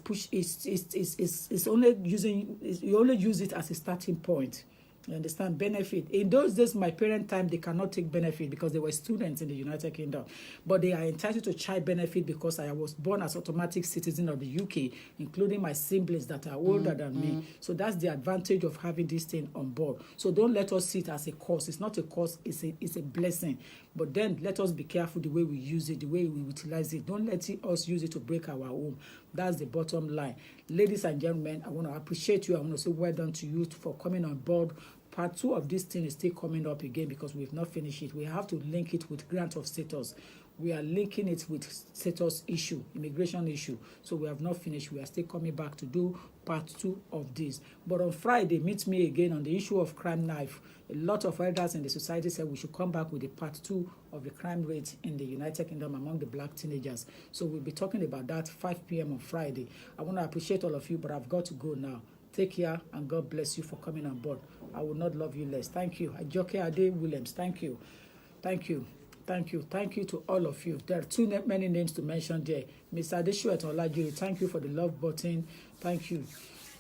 S1: only using, you only use it as a starting point. You understand? Benefit. In those days, my parent time, they cannot take benefit because they were students in the United Kingdom. But they are entitled to child benefit because I was born as automatic citizen of the UK, including my siblings that are older than me. So that's the advantage of having this thing on board. So don't let us see it as a cost. It's not a cost, it's a blessing. But then let us be careful the way we use it, the way we utilize it. Don't let us use it to break our home. That's the bottom line. Ladies and gentlemen, I want to appreciate you. I want to say well done to you for coming on board. Part 2 of this thing is still coming up again because we've not finished it. We have to link it with grant of status. We are linking it with status issue, immigration issue. So we have not finished. We are still coming back to do part 2 of this. But on Friday, meet me again on the issue of crime knife. A lot of elders in the society said we should come back with the part 2 of the crime rate in the United Kingdom among the black teenagers. So we'll be talking about that 5 p.m. on Friday. I want to appreciate all of you, but I've got to go now. Take care and God bless you for coming on board. I will not love you less. Thank you. Ajoke Ade Williams. Thank you. Thank you. Thank you. Thank you to all of you. There are too many names to mention there. Mr. Adeshuet Olajiri, thank you for the love button. Thank you.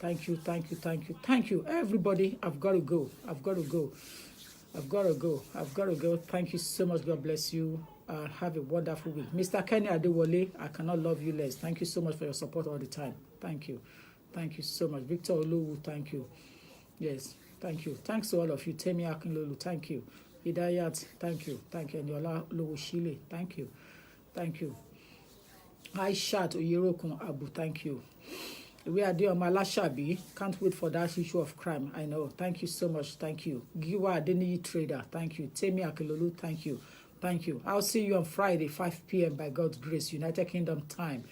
S1: Thank you. Thank you. Thank you. Thank you. Everybody, I've got to go. I've got to go. I've got to go. I've got to go. Thank you so much. God bless you. Have a wonderful week. Mr. Kenny Adewale, I cannot love you less. Thank you so much for your support all the time. Thank you. Thank you so much. Victor Oluwu, thank you. Yes, thank you. Thanks to all of you. Temi Akinlolu, thank you. Hidayat, thank you. Thank you. And Yola Lowoshile, thank you. Thank you. Aishat Oyerokun Abu, thank you. We are doing Malashabi. Can't wait for that issue of crime. I know. Thank you so much. Thank you. Giwa Adeniyi Trader, thank you. Temi Akinlolu, thank you. Thank you. I'll see you on Friday, 5 p.m. by God's grace, United Kingdom time.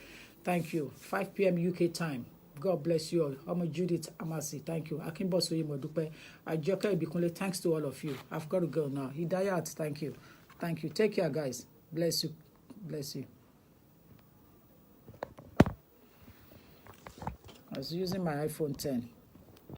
S1: Thank you. 5 p.m. UK time. God bless you all. Omo Judith Amasi, thank you. Akínbọ́sóyè Mọ̀dúpẹ́. Àjọkẹ́ Ìbíkúnlé, thanks to all of you. I've got to go now. Hidayat, thank you. Thank you. Take care, guys. Bless you. Bless you. I was using my iPhone 10.